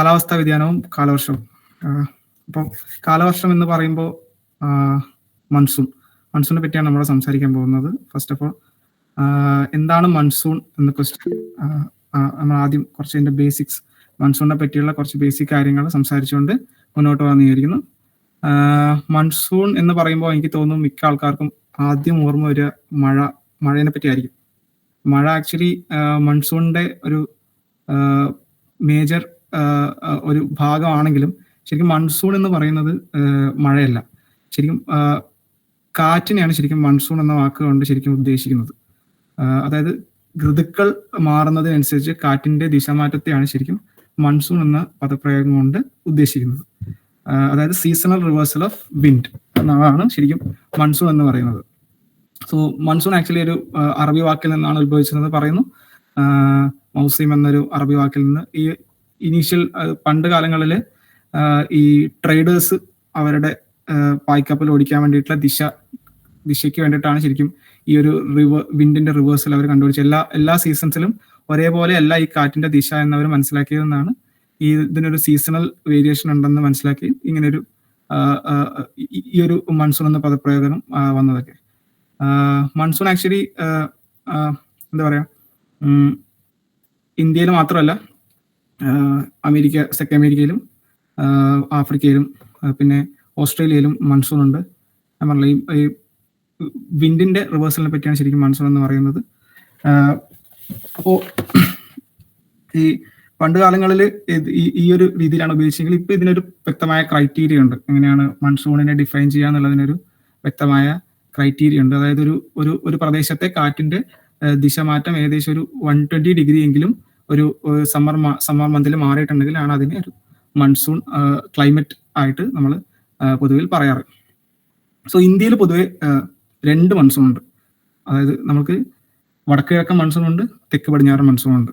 കാലാവസ്ഥാ വ്യതിയാനവും കാലവർഷവും. അപ്പോൾ കാലവർഷം എന്ന് പറയുമ്പോൾ മൺസൂണിനെ പറ്റിയാണ് നമ്മൾ സംസാരിക്കാൻ പോകുന്നത്. ഫസ്റ്റ് ഓഫ് ഓൾ എന്താണ് മൺസൂൺ എന്ന ക്വസ്റ്റ്യൻ, നമ്മൾ ആദ്യം കുറച്ച് അതിൻ്റെ ബേസിക്സ്, മൺസൂണിനെ പറ്റിയുള്ള കുറച്ച് ബേസിക് കാര്യങ്ങൾ സംസാരിച്ചുകൊണ്ട് മുന്നോട്ട് പോകാൻ വിചാരിക്കുന്നു. മൺസൂൺ എന്ന് പറയുമ്പോൾ എനിക്ക് തോന്നുന്നു മിക്ക ആൾക്കാർക്കും ആദ്യം ഓർമ്മ വരിക മഴയെ പറ്റിയായിരിക്കും. മഴ ആക്ച്വലി മൺസൂണിന്റെ ഒരു മേജർ ഒരു ഭാഗമാണെങ്കിലും ശരിക്കും മൺസൂൺ എന്ന് പറയുന്നത് മഴയല്ല, ശരിക്കും കാറ്റിനെയാണ് ശരിക്കും മൺസൂൺ എന്ന വാക്ക് കൊണ്ട് ശരിക്കും ഉദ്ദേശിക്കുന്നത്. അതായത് ഋതുക്കൾ മാറുന്നതിനനുസരിച്ച് കാറ്റിന്റെ ദിശമാറ്റത്തെയാണ് ശരിക്കും മൺസൂൺ എന്ന പദപ്രയോഗം കൊണ്ട് ഉദ്ദേശിക്കുന്നത്. അതായത് സീസണൽ റിവേഴ്സൽ ഓഫ് വിൻഡ് എന്നാണ് ശരിക്കും മൺസൂൺ എന്ന് പറയുന്നത്. സോ മൺസൂൺ ആക്ച്വലി ഒരു അറബി വാക്കിൽ നിന്നാണ് ഉത്ഭവിച്ചതെന്ന് പറയുന്നു. മൗസിം എന്നൊരു അറബി വാക്കിൽ നിന്ന്. ഈ ഇനീഷ്യൽ പണ്ട് കാലങ്ങളിൽ ഈ ട്രേഡേഴ്സ് അവരുടെ പായ്ക്കപ്പൽ ഓടിക്കാൻ വേണ്ടിയിട്ടുള്ള ദിശയ്ക്ക് വേണ്ടിയിട്ടാണ് ശരിക്കും ഈ ഒരു വിൻഡിന്റെ റിവേഴ്സൽ അവർ കണ്ടുപിടിച്ചത്. എല്ലാ സീസൺസിലും ഒരേപോലെ അല്ല ഈ കാറ്റിന്റെ ദിശ എന്നവർ മനസ്സിലാക്കിയതെന്നാണ്. ഇതിനൊരു സീസണൽ വേരിയേഷൻ ഉണ്ടെന്ന് മനസ്സിലാക്കി ഇങ്ങനൊരു ഈ ഒരു മൺസൂൺ എന്ന പദപ്രയോഗം വന്നതൊക്കെ. മൺസൂൺ ആക്ച്വലി എന്താ പറയാ, ഇന്ത്യയിൽ മാത്രമല്ല തെക്കേ അമേരിക്കയിലും ആഫ്രിക്കയിലും പിന്നെ ഓസ്ട്രേലിയയിലും മൺസൂൺ ഉണ്ട്. ഞാൻ പറഞ്ഞില്ല, ഈ വിൻഡിന്റെ റിവേഴ്സലിനെ പറ്റിയാണ് ശരിക്കും മൺസൂൺ എന്ന് പറയുന്നത്. അപ്പോൾ ഈ പണ്ട് കാലങ്ങളിൽ ഈ ഒരു രീതിയിലാണ് ഉപയോഗിച്ചെങ്കിൽ ഇപ്പൊ ഇതിനൊരു വ്യക്തമായ ക്രൈറ്റീരിയ ഉണ്ട്. എങ്ങനെയാണ് മൺസൂണിനെ ഡിഫൈൻ ചെയ്യുക എന്നുള്ളതിനൊരു വ്യക്തമായ ക്രൈറ്റീരിയ ഉണ്ട്. അതായത് ഒരു പ്രദേശത്തെ കാറ്റിന്റെ ദിശമാറ്റം ഏകദേശം ഒരു 120 ഡിഗ്രി എങ്കിലും ഒരു സമ്മർ മന്തിൽ മാറിയിട്ടുണ്ടെങ്കിൽ ആണ് അതിനെ ഒരു മൺസൂൺ ക്ലൈമറ്റ് ആയിട്ട് നമ്മൾ പൊതുവിൽ പറയാറ്. സോ ഇന്ത്യയിൽ പൊതുവെ 2 മൺസൂൺ ഉണ്ട്. അതായത് നമുക്ക് വടക്ക് കിഴക്കൻ മൺസൂൺ ഉണ്ട്, തെക്ക് പടിഞ്ഞാറൻ മൺസൂൺ ഉണ്ട്.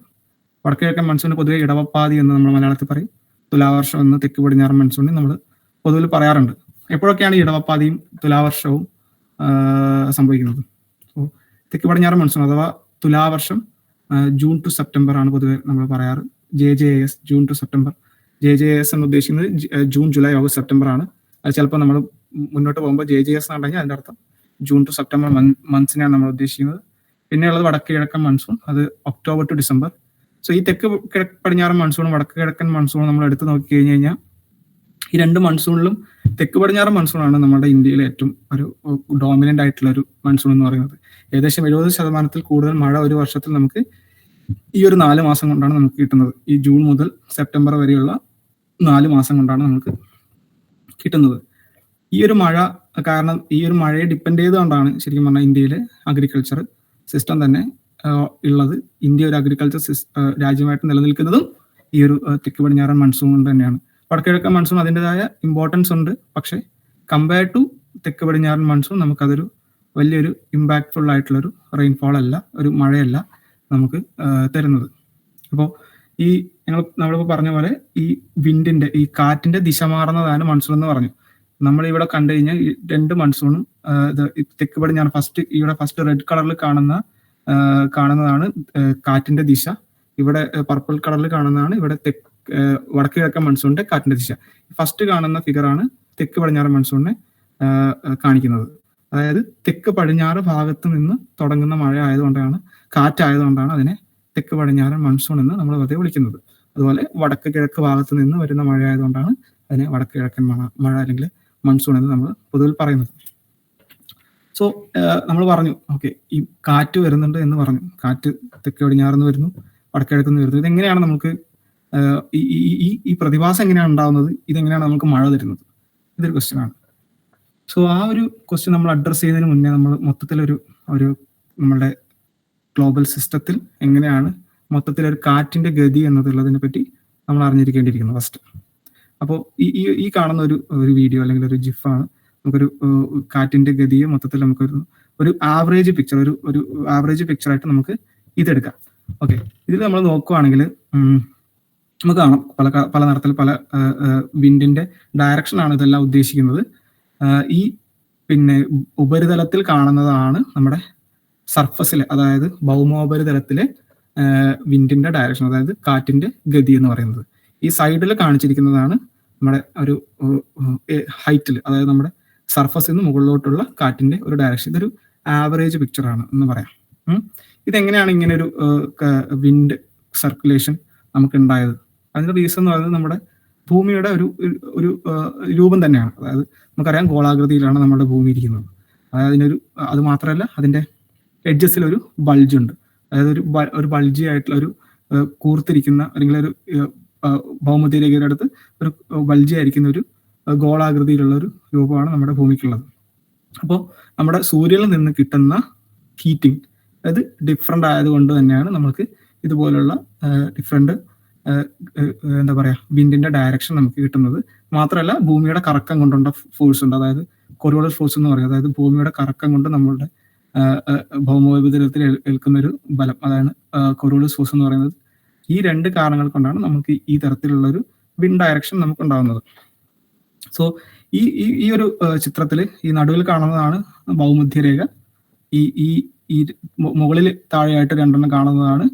വടക്ക് കിഴക്കൻ മൺസൂണിന് പൊതുവെ ഇടവപ്പാതി എന്ന് നമ്മൾ മലയാളത്തിൽ പറയും, തുലാവർഷം എന്ന് തെക്ക് പടിഞ്ഞാറൻ മൺസൂണിന് നമ്മൾ പൊതുവിൽ പറയാറുണ്ട്. എപ്പോഴൊക്കെയാണ് ഇടവപ്പാതിയും തുലാവർഷവും സംഭവിക്കുന്നത്? അപ്പോൾ തെക്ക് പടിഞ്ഞാറൻ മൺസൂൺ അഥവാ തുലാവർഷം ജൂൺ ടു സെപ്റ്റംബർ ആണ് പൊതുവെ നമ്മൾ പറയാറ്. JJAS, June to September. JJAS എന്ന് ഉദ്ദേശിക്കുന്നത് ജൂൺ, ജൂലൈ, ഓഗസ്റ്റ്, സെപ്റ്റംബർ ആണ്. അത് ചിലപ്പോൾ നമ്മൾ മുന്നോട്ട് പോകുമ്പോൾ JJS എന്ന് പറഞ്ഞാൽ അതിൻ്റെ അർത്ഥം ജൂൺ ടു സെപ്റ്റംബർ മന്ത്സിനെയാണ് നമ്മൾ ഉദ്ദേശിക്കുന്നത്. പിന്നെയുള്ളത് വടക്ക് കിഴക്കൻ മൺസൂൺ, അത് ഒക്ടോബർ ടു ഡിസംബർ. സോ ഈ തെക്ക് പടിഞ്ഞാറൻ മൺസൂണും വടക്ക് കിഴക്കൻ മൺസൂണും നമ്മൾ എടുത്ത് നോക്കി കഴിഞ്ഞ് കഴിഞ്ഞാൽ ഈ 2 മൺസൂണിലും തെക്ക് പടിഞ്ഞാറൻ മൺസൂണാണ് നമ്മുടെ ഇന്ത്യയിലെ ഏറ്റവും ഒരു ഡോമിനന്റ് ആയിട്ടുള്ള ഒരു മൺസൂൺ എന്ന് പറയുന്നത്. ഏകദേശം 70% കൂടുതൽ മഴ ഒരു വർഷത്തിൽ നമുക്ക് ഈ ഒരു 4 മാസം കൊണ്ടാണ് നമുക്ക് കിട്ടുന്നത്. ഈ ജൂൺ മുതൽ സെപ്റ്റംബർ വരെയുള്ള 4 മാസം കൊണ്ടാണ് നമുക്ക് കിട്ടുന്നത്. ഈ ഒരു മഴ കാരണം, ഈ ഒരു മഴയെ ഡിപ്പെൻഡ് ചെയ്തുകൊണ്ടാണ് ശരിക്കും പറഞ്ഞാൽ ഇന്ത്യയിലെ അഗ്രികൾച്ചർ സിസ്റ്റം തന്നെ ഉള്ളത്. ഇന്ത്യ ഒരു അഗ്രികൾച്ചർ രാജ്യമായിട്ട് നിലനിൽക്കുന്നതും ഈ ഒരു തെക്ക് പടിഞ്ഞാറൻ മൺസൂൺ കൊണ്ട് തന്നെയാണ്. വടക്കിഴക്കൻ മൺസൂൺ അതിൻ്റെതായ ഇമ്പോർട്ടൻസ് ഉണ്ട്, പക്ഷെ കമ്പയർ ടു തെക്ക് പടിഞ്ഞാറൻ മൺസൂൺ നമുക്കതൊരു വലിയൊരു ഇമ്പാക്ട്ഫുൾ ആയിട്ടുള്ളൊരു റെയിൻഫോൾ അല്ല, ഒരു മഴയല്ല നമുക്ക് തരുന്നത്. അപ്പോൾ നമ്മളിപ്പോൾ പറഞ്ഞ പോലെ ഈ വിൻഡിന്റെ, ഈ കാറ്റിന്റെ ദിശ മാറുന്നതാണ് മൺസൂൺ എന്ന് പറഞ്ഞു. നമ്മളിവിടെ കണ്ടു കഴിഞ്ഞാൽ ഈ 2 മൺസൂണും തെക്ക് പടിഞ്ഞാറൻ ഫസ്റ്റ് റെഡ് കളറിൽ കാണുന്നതാണ് കാറ്റിന്റെ ദിശ. ഇവിടെ പർപ്പിൾ കളറിൽ കാണുന്നതാണ് ഇവിടെ വടക്ക് കിഴക്കൻ മൺസൂണിന്റെ കാറ്റിന്റെ ദിശ. ഫസ്റ്റ് കാണുന്ന ഫിഗറാണ് തെക്ക് പടിഞ്ഞാറൻ മൺസൂണിനെ കാണിക്കുന്നത്. അതായത് തെക്ക് പടിഞ്ഞാറ് ഭാഗത്ത് നിന്ന് തുടങ്ങുന്ന മഴ ആയതുകൊണ്ടാണ്, കാറ്റായതുകൊണ്ടാണ് അതിനെ തെക്ക് പടിഞ്ഞാറൻ മൺസൂൺ എന്ന് നമ്മൾ വെറുതെ വിളിക്കുന്നത്. അതുപോലെ വടക്ക് കിഴക്ക് ഭാഗത്ത് നിന്ന് വരുന്ന മഴ ആയതുകൊണ്ടാണ് അതിനെ വടക്ക് കിഴക്കൻ മഴ അല്ലെങ്കിൽ മൺസൂൺ എന്ന് നമ്മൾ പൊതുവിൽ പറയുന്നത്. സോ നമ്മൾ പറഞ്ഞു, ഓക്കെ, ഈ കാറ്റ് വരുന്നുണ്ട് എന്ന് പറഞ്ഞു. കാറ്റ് തെക്ക് പടിഞ്ഞാറെന്ന് വരുന്നു, വടക്ക് കിഴക്കുന്ന് വരുന്നു. ഇതെങ്ങനെയാണ് നമുക്ക് ഈ പ്രതിഭാസം എങ്ങനെയാണ് ഉണ്ടാവുന്നത്? ഇതെങ്ങനെയാണ് നമുക്ക് മഴ തരുന്നത്? ഇതൊരു ക്വസ്റ്റ്യൻ ആണ്. സോ ആ ഒരു ക്വസ്റ്റ്യൻ നമ്മൾ അഡ്രസ് ചെയ്യുന്നതിന് മുന്നേ നമ്മൾ മൊത്തത്തിലൊരു നമ്മളുടെ ഗ്ലോബൽ സിസ്റ്റത്തിൽ എങ്ങനെയാണ് മൊത്തത്തിലൊരു കാറ്റിന്റെ ഗതി എന്നതുള്ളതിനെ പറ്റി നമ്മൾ അറിഞ്ഞിരിക്കേണ്ടിയിരിക്കുന്നു ഫസ്റ്റ്. അപ്പോൾ ഈ കാണുന്ന ഒരു വീഡിയോ അല്ലെങ്കിൽ ഒരു ജിഫാണ് നമുക്കൊരു കാറ്റിന്റെ ഗതിയെ മൊത്തത്തിൽ നമുക്കൊരു ആവറേജ് പിക്ചർ, ഒരു ആവറേജ് പിക്ചറായിട്ട് നമുക്ക് ഇതെടുക്കാം. ഓക്കെ, ഇതിൽ നമ്മൾ നോക്കുവാണെങ്കിൽ നമുക്ക് കാണാം പല നിറത്തിൽ പല വിൻഡിന്റെ ഡയറക്ഷനാണ് ഇതെല്ലാം ഉദ്ദേശിക്കുന്നത്. ഈ പിന്നെ ഉപരിതലത്തിൽ കാണുന്നതാണ് നമ്മുടെ സർഫസിൽ, അതായത് ഭൗമോപരിതലത്തിലെ വിൻഡിന്റെ ഡയറക്ഷൻ, അതായത് കാറ്റിന്റെ ഗതി എന്ന് പറയുന്നത്. ഈ സൈഡിൽ കാണിച്ചിരിക്കുന്നതാണ് നമ്മുടെ ഒരു ഹൈറ്റിൽ, അതായത് നമ്മുടെ സർഫസിൽ നിന്ന് മുകളിലോട്ടുള്ള കാറ്റിന്റെ ഒരു ഡയറക്ഷൻ. ഇതൊരു ആവറേജ് പിക്ചർ ആണ് എന്ന് പറയാം. ഇതെങ്ങനെയാണ് ഇങ്ങനെ ഒരു വിൻഡ് സർക്കുലേഷൻ നമുക്ക് ഉണ്ടായത്? അതിന്റെ റീസൺ എന്ന് പറയുന്നത് നമ്മുടെ ഭൂമിയുടെ ഒരു രൂപം തന്നെയാണ്. അതായത് നമുക്കറിയാം ഗോളാകൃതിയിലാണ് നമ്മുടെ ഭൂമി ഇരിക്കുന്നത്. അതായത് അത് മാത്രമല്ല, അതിന്റെ എഡ്ജസിൽ ഒരു ബൾജ് ഉണ്ട്. അതായത് ഒരു ബൾജി ആയിട്ടുള്ള ഒരു കൂർത്തിരിക്കുന്ന അല്ലെങ്കിൽ ഒരു ഭൗമധ്യരേഖയുടെ അടുത്ത് ഒരു ബൾജി ആയിരിക്കുന്ന ഒരു ഗോളാകൃതിയിലുള്ള ഒരു രൂപമാണ് നമ്മുടെ ഭൂമിക്കുള്ളത്. അപ്പോൾ നമ്മുടെ സൂര്യനിൽ നിന്ന് കിട്ടുന്ന ഹീറ്റിംഗ് അത് ഡിഫറെൻ്റ് ആയതുകൊണ്ട് തന്നെയാണ് നമുക്ക് ഇതുപോലുള്ള ഡിഫറെൻ്റ് എന്താ പറയുക വിൻഡിന്റെ ഡയറക്ഷൻ നമുക്ക് കിട്ടുന്നത്. മാത്രമല്ല ഭൂമിയുടെ കറക്കം കൊണ്ടുള്ള ഫോഴ്സ് ഉണ്ട്, അതായത് കൊറിയോളസ് ഫോഴ്സ് എന്ന് പറയും. അതായത് ഭൂമിയുടെ കറക്കം കൊണ്ട് നമ്മളുടെ ഭൗമോപരിതലത്തിൽ ഏൽക്കുന്ന ഒരു ബലം, അതാണ് കൊറിയോളസ് ഫോഴ്സ് എന്ന് പറയുന്നത്. ഈ രണ്ട് കാരണങ്ങൾ കൊണ്ടാണ് നമുക്ക് ഈ തരത്തിലുള്ള ഒരു വിൻഡ് ഡയറക്ഷൻ നമുക്ക് ഉണ്ടാകുന്നത്. സോ ഈ ഒരു ചിത്രത്തിൽ ഈ നടുവിൽ കാണുന്നതാണ് ഭൗമധ്യരേഖ. ഈ മുകളിൽ താഴെയായിട്ട് രണ്ടെണ്ണം കാണുന്നതാണ്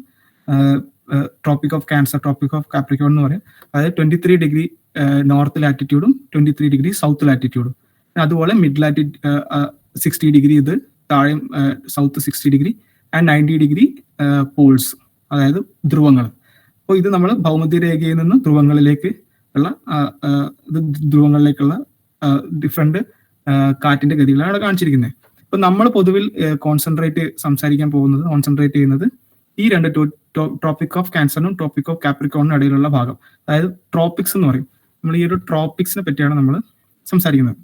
tropic of cancer, tropic of Capricorn എന്ന് പറയും. അതായത് 23 ഡിഗ്രി നോർത്ത് ലാറ്റിറ്റ്യൂഡും 23 ഡിഗ്രി സൗത്ത് ലാറ്റിറ്റ്യൂഡും. അതുപോലെ മിഡ് ലാറ്റിറ്റ്യൂഡ് 60 ഡിഗ്രി, ഇത് താഴെ south 60 degree and 90 degree poles, അതായത് ധ്രുവങ്ങൾ. അപ്പോൾ ഇത് നമ്മൾ ഭൗമധ്യരേഖയിൽ നിന്ന് ധ്രുവങ്ങളിലേക്കുള്ള ഡിഫറെന്റ് കാറ്റിന്റെ ഗതികളാണ് കാണിച്ചിരിക്കുന്നത്. ഇപ്പൊ നമ്മൾ പൊതുവിൽ സംസാരിക്കാൻ കോൺസെൻട്രേറ്റ് ചെയ്യുന്നത് ഈ രണ്ട് ട്രോപ്പിക് ഓഫ് ക്യാൻസറിനും ട്രോപ്പിക് ഓഫ് കാപ്രിക്കോണിനും ഇടയിലുള്ള ഭാഗം, അതായത് ട്രോപ്പിക്സ് എന്ന് പറയും. നമ്മൾ ഈ ഒരു ട്രോപ്പിക്സിനെ പറ്റിയാണ് നമ്മൾ സംസാരിക്കുന്നത്.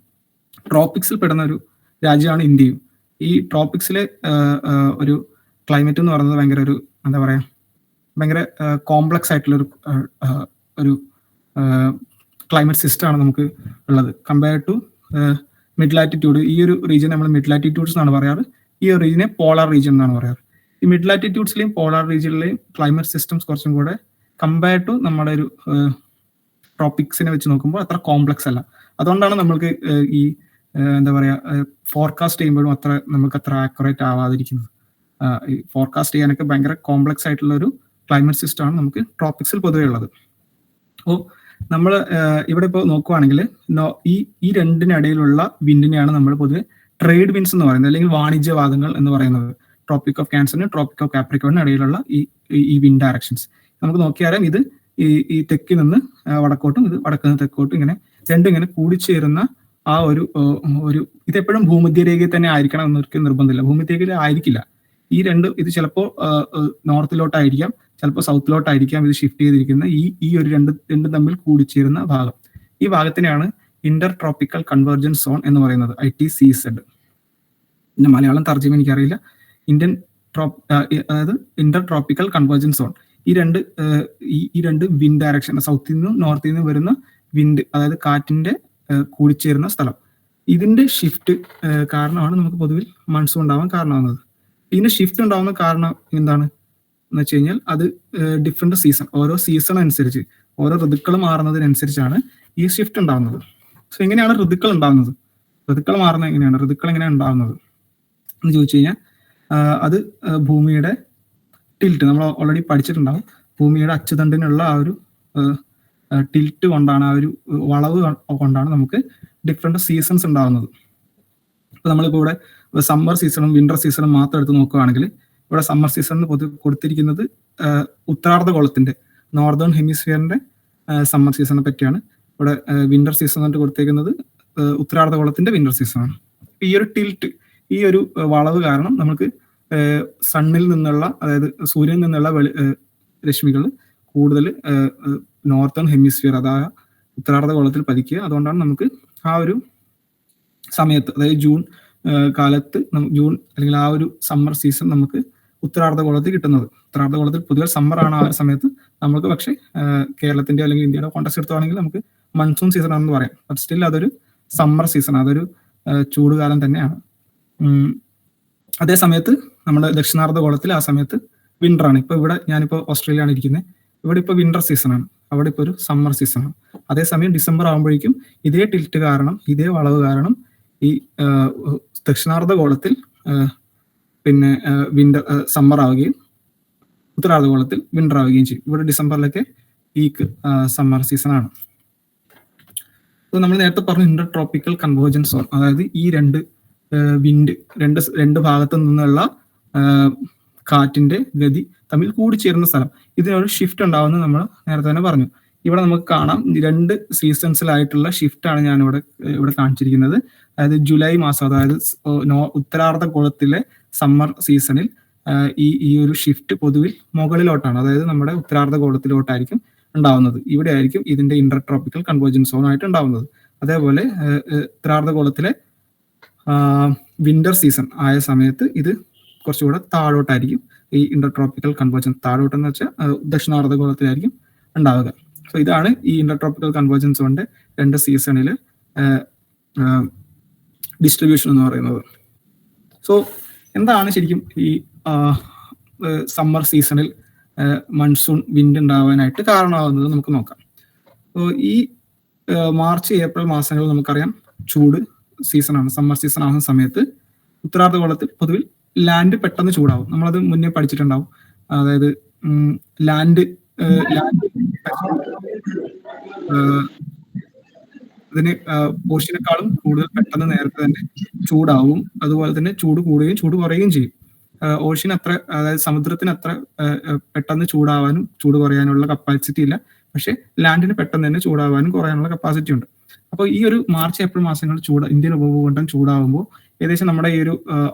ട്രോപ്പിക്സിൽ പെടുന്ന ഒരു രാജ്യമാണ് ഇന്ത്യയും. ഈ ട്രോപ്പിക്സിലെ ഒരു ക്ലൈമറ്റ് എന്ന് പറയുന്നത് ഭയങ്കര കോംപ്ലക്സ് ആയിട്ടുള്ള ഒരു ക്ലൈമറ്റ് സിസ്റ്റമാണ് നമുക്ക് ഉള്ളത്. കമ്പയർഡ് ടു മിഡ് ലാറ്റിറ്റ്യൂഡ്, ഈ ഒരു റീജിയൻ നമ്മൾ മിഡ് ലാറ്റിറ്റ്യൂഡ്സ് എന്നാണ് പറയാറ്. ഈ ഒരു റീജിയനെ പോളാർ റീജിയൻ എന്നാണ് പറയാറ്. ഈ മിഡ് ലാറ്റിറ്റ്യൂഡ്സിലെയും പോളാർ റീജിയനിലെയും ക്ലൈമറ്റ് സിസ്റ്റംസ് കുറച്ചും കൂടെ കമ്പയർഡ് ടു നമ്മുടെ ഒരു ട്രോപ്പിക്സിനെ വെച്ച് നോക്കുമ്പോൾ അത്ര കോംപ്ലക്സ് അല്ല. അതുകൊണ്ടാണ് നമ്മൾക്ക് ഈ ഫോർകാസ്റ്റ് ചെയ്യുമ്പോഴും നമുക്ക് അത്ര ആക്യുറേറ്റ് ആവാതിരിക്കുന്നത്. ഈ ഫോർകാസ്റ്റ് ചെയ്യാനൊക്കെ ഭയങ്കര കോംപ്ലക്സ് ആയിട്ടുള്ള ഒരു ക്ലൈമറ്റ് സിസ്റ്റമാണ് നമുക്ക് ട്രോപ്പിക്സിൽ പൊതുവെ ഉള്ളത്. അപ്പോൾ നമ്മൾ ഇവിടെ ഇപ്പോൾ നോക്കുവാണെങ്കിൽ ഈ രണ്ടിനിടയിലുള്ള വിൻഡിനെയാണ് നമ്മൾ പൊതുവെ ട്രേഡ് വിൻഡ്സ് എന്ന് പറയുന്നത്, അല്ലെങ്കിൽ വാണിജ്യവാദങ്ങൾ എന്ന് പറയുന്നത്. ട്രോപ്പിക് ഓഫ് ക്യാൻസറിനും ട്രോപ്പിക് ഓഫ് കാപ്രിക്കോണിനും ഇടയിലുള്ള ഈ വിൻഡ് ഡയറക്ഷൻസ് നമുക്ക് നോക്കിയാലും ഇത് ഈ തെക്കിൽ നിന്ന് വടക്കോട്ടും ഇത് വടക്ക് നിന്ന് തെക്കോട്ടും ഇങ്ങനെ രണ്ടും ഇങ്ങനെ കൂടിച്ചേരുന്ന ആ ഒരു ഇതെപ്പോഴും ഭൂമധ്യരേഖയിൽ തന്നെ ആയിരിക്കണം എന്നൊരിക്കലും നിർബന്ധമില്ല. ഭൂമധ്യരേഖയിൽ ആയിരിക്കില്ല. ഇത് ചിലപ്പോൾ നോർത്തിലോട്ടായിരിക്കാം, ചിലപ്പോൾ സൗത്തിലോട്ടായിരിക്കാം ഇത് ഷിഫ്റ്റ് ചെയ്തിരിക്കുന്ന ഈ ഒരു രണ്ടും തമ്മിൽ കൂടിച്ചേരുന്ന ഭാഗം. ഈ ഭാഗത്തിനെയാണ് ഇന്റർ ട്രോപ്പിക്കൽ കൺവേർജൻസ് സോൺ എന്ന് പറയുന്നത്, ITCZ. പിന്നെ മലയാളം തർജ്ജമ എനിക്കറിയില്ല. അതായത് ഇന്റർ ട്രോപ്പിക്കൽ കൺവേർജൻസ് സോൺ. ഈ രണ്ട് വിൻഡ് ഡയറക്ഷൻ, സൗത്തിൽ നിന്നും നോർത്തിൽ നിന്നും വരുന്ന വിൻഡ്, അതായത് കാറ്റിന്റെ കൂടിച്ചേരുന്ന സ്ഥലം, ഇതിന്റെ ഷിഫ്റ്റ് കാരണമാണ് നമുക്ക് പൊതുവിൽ മൺസൂൺ ഉണ്ടാവാൻ കാരണമാകുന്നത്. ഇതിന്റെ ഷിഫ്റ്റ് ഉണ്ടാവുന്ന കാരണം എന്താണ് എന്ന് വെച്ച് കഴിഞ്ഞാൽ അത് ഡിഫറെന്റ് സീസൺ, ഓരോ സീസൺ അനുസരിച്ച് ഓരോ ഋതുക്കൾ മാറുന്നതിനനുസരിച്ചാണ് ഈ ഷിഫ്റ്റ് ഉണ്ടാകുന്നത്. സോ എങ്ങനെയാണ് ഋതുക്കൾ ഉണ്ടാകുന്നത്? ഋതുക്കൾ മാറുന്നത് എങ്ങനെയാണ്? ഋതുക്കൾ എങ്ങനെയാണ് ഉണ്ടാകുന്നത് എന്ന് ചോദിച്ചു കഴിഞ്ഞാൽ അത് ഭൂമിയുടെ ടിൽറ്റ്, നമ്മൾ ഓൾറെഡി പഠിച്ചിട്ടുണ്ടാകും. ഭൂമിയുടെ അച്ചുതണ്ടിനുള്ള ആ ഒരു ടിൽറ്റ് കൊണ്ടാണ്, ആ ഒരു വളവ് കൊണ്ടാണ് നമുക്ക് ഡിഫറെന്റ് സീസൺസ് ഉണ്ടാകുന്നത്. ഇപ്പൊ നമ്മളിപ്പോൾ ഇവിടെ സമ്മർ സീസണും വിന്റർ സീസണും മാത്രം എടുത്ത് നോക്കുകയാണെങ്കിൽ ഇവിടെ സമ്മർ സീസണിന് കൊടുത്തിരിക്കുന്നത് ഉത്തരാർദ്ധഗോളത്തിന്റെ നോർത്തേൺ ഹെമിസ്ഫിയറിന്റെ സമ്മർ സീസണിനെ പറ്റിയാണ്. ഇവിടെ വിന്റർ സീസൺ ആയിട്ട് കൊടുത്തേക്കുന്നത് ഉത്തരാർദ്ധഗോളത്തിന്റെ വിന്റർ സീസണാണ്. ഈ ഒരു ടിൽറ്റ്, ഈ ഒരു വളവ് കാരണം നമുക്ക് സണ്ണിൽ നിന്നുള്ള, അതായത് സൂര്യനിൽ നിന്നുള്ള രശ്മികൾ കൂടുതൽ നോർത്തേൺ ഹെമിസ്ഫിയർ, അതായത് ഉത്തരാർദ്ധഗോളത്തിൽ പതിക്കുക. അതുകൊണ്ടാണ് നമുക്ക് ആ ഒരു സമയത്ത്, അതായത് ജൂൺ കാലത്ത്, ജൂൺ അല്ലെങ്കിൽ ആ ഒരു സമ്മർ സീസൺ നമുക്ക് ഉത്തരാർദ്ധഗോളത്തിൽ കിട്ടുന്നത്. ഉത്തരാർദ്ധഗോളത്തിൽ പൊതുവെ സമ്മർ ആണ് ആ ഒരു സമയത്ത് നമുക്ക്. പക്ഷേ കേരളത്തിന്റെ അല്ലെങ്കിൽ ഇന്ത്യയുടെ കോൺടെക്സ്റ്റ് എടുത്തുവാണെങ്കിൽ നമുക്ക് മൺസൂൺ സീസൺ ആണെന്ന് പറയാം. ബട്ട് സ്റ്റിൽ അതൊരു സമ്മർ സീസൺ, അതൊരു ചൂടുകാലം തന്നെയാണ്. അതേ സമയത്ത് നമ്മുടെ ദക്ഷിണാർദ്ധഗോളത്തിൽ ആ സമയത്ത് വിന്റർ ആണ്. ഞാനിപ്പോൾ ഓസ്ട്രേലിയയാണ് ഇരിക്കുന്നത്. ഇവിടെ ഇപ്പോൾ വിന്റർ സീസണാണ്, അവിടെ ഇപ്പോൾ ഒരു സമ്മർ സീസണാണ്. അതേസമയം ഡിസംബർ ആകുമ്പോഴേക്കും ഇതേ ടിൽറ്റ് കാരണം, ഇതേ വളവ് കാരണം ഈ ദക്ഷിണാർദ്ധഗോളത്തിൽ പിന്നെ സമ്മർ ആവുകയും ഉത്തരാർദ്ധഗോളത്തിൽ വിന്റർ ആവുകയും ചെയ്യും. ഇവിടെ ഡിസംബറിലൊക്കെ പീക്ക് സമ്മർ സീസൺ ആണ്. നമ്മൾ നേരത്തെ പറഞ്ഞു ഇന്റർ ട്രോപ്പിക്കൽ കൺവേർജൻസ് സോൺ, അതായത് ഈ രണ്ട് വിൻഡ് രണ്ട് ഭാഗത്തു നിന്നുള്ള കാറ്റിന്റെ ഗതി തമ്മിൽ കൂടിച്ചേരുന്ന സ്ഥലം, ഇതിനൊരു ഷിഫ്റ്റ് ഉണ്ടാവുമെന്ന് നമ്മൾ നേരത്തെ തന്നെ പറഞ്ഞു. ഇവിടെ നമുക്ക് കാണാം 2 സീസൺസിലായിട്ടുള്ള ഷിഫ്റ്റ് ആണ് ഞാൻ ഇവിടെ കാണിച്ചിരിക്കുന്നത്. അതായത് ജൂലൈ മാസം, അതായത് ഉത്തരാർദ്ധഗോളത്തിലെ സമ്മർ സീസണിൽ ഈ ഒരു ഷിഫ്റ്റ് പൊതുവിൽ മുകളിലോട്ടാണ്, അതായത് നമ്മുടെ ഉത്തരാർദ്ധഗോളത്തിലോട്ടായിരിക്കും ഉണ്ടാവുന്നത്. ഇവിടെ ആയിരിക്കും ഇതിന്റെ ഇന്റർ ട്രോപ്പിക്കൽ കൺവേർജൻസ് സോൺ ആയിട്ട് ഉണ്ടാവുന്നത്. അതേപോലെ ഉത്തരാർദ്ധഗോളത്തിലെ വിന്റർ സീസൺ ആയ സമയത്ത് ഇത് കുറച്ചുകൂടെ താഴോട്ടായിരിക്കും ഈ ഇന്റർ ട്രോപ്പിക്കൽ കൺവേർജൻസ്, താഴോട്ടെന്ന് വെച്ചാൽ ദക്ഷിണാർദ്ധഗോളത്തിലായിരിക്കും ഉണ്ടാവുക. സോ ഇതാണ് ഈ ഇന്റർ ട്രോപ്പിക്കൽ കൺവേർജൻസ് സോണിന്റെ 2 സീസണില് ഡിസ്ട്രിബ്യൂഷൻ എന്ന് പറയുന്നത്. സോ എന്താണ് ശരിക്കും ഈ സമ്മർ സീസണിൽ മൺസൂൺ വിൻഡ് ഉണ്ടാവാനായിട്ട് കാരണമാകുന്നത് നമുക്ക് നോക്കാം. അപ്പോൾ ഈ മാർച്ച് ഏപ്രിൽ മാസങ്ങളിൽ നമുക്കറിയാം ചൂട് സീസണാണ്, സമ്മർ സീസൺ ആകുന്ന സമയത്ത് ഉത്തരാർദ്ധഗോളത്തിൽ പൊതുവിൽ ലാൻഡ് പെട്ടെന്ന് ചൂടാവും. നമ്മളത് മുന്നേ പഠിച്ചിട്ടുണ്ടാവും. അതായത് ലാൻഡ് ഇതിന് ഓഷ്യനേക്കാളും കൂടുതൽ പെട്ടെന്ന് നേരത്തെ തന്നെ ചൂടാവും. അതുപോലെ തന്നെ ചൂട് കൂടുകയും ചൂട് കുറയുകയും ചെയ്യും. ഓഷ്യൻ അത്ര, അതായത് സമുദ്രത്തിന് അത്ര പെട്ടെന്ന് ചൂടാവാനും ചൂട് കുറയാനുള്ള കപ്പാസിറ്റി ഇല്ല. പക്ഷെ ലാൻഡിന് പെട്ടെന്ന് തന്നെ ചൂടാവാനും കുറയാനുള്ള കപ്പാസിറ്റി ഉണ്ട്. അപ്പോൾ ഈ ഒരു മാർച്ച് ഏപ്രിൽ മാസങ്ങളിൽ ഇന്ത്യൻ ഉപഭൂഖണ്ഡം ചൂടാവുമ്പോൾ ഏകദേശം നമ്മുടെ ഈ ഒരു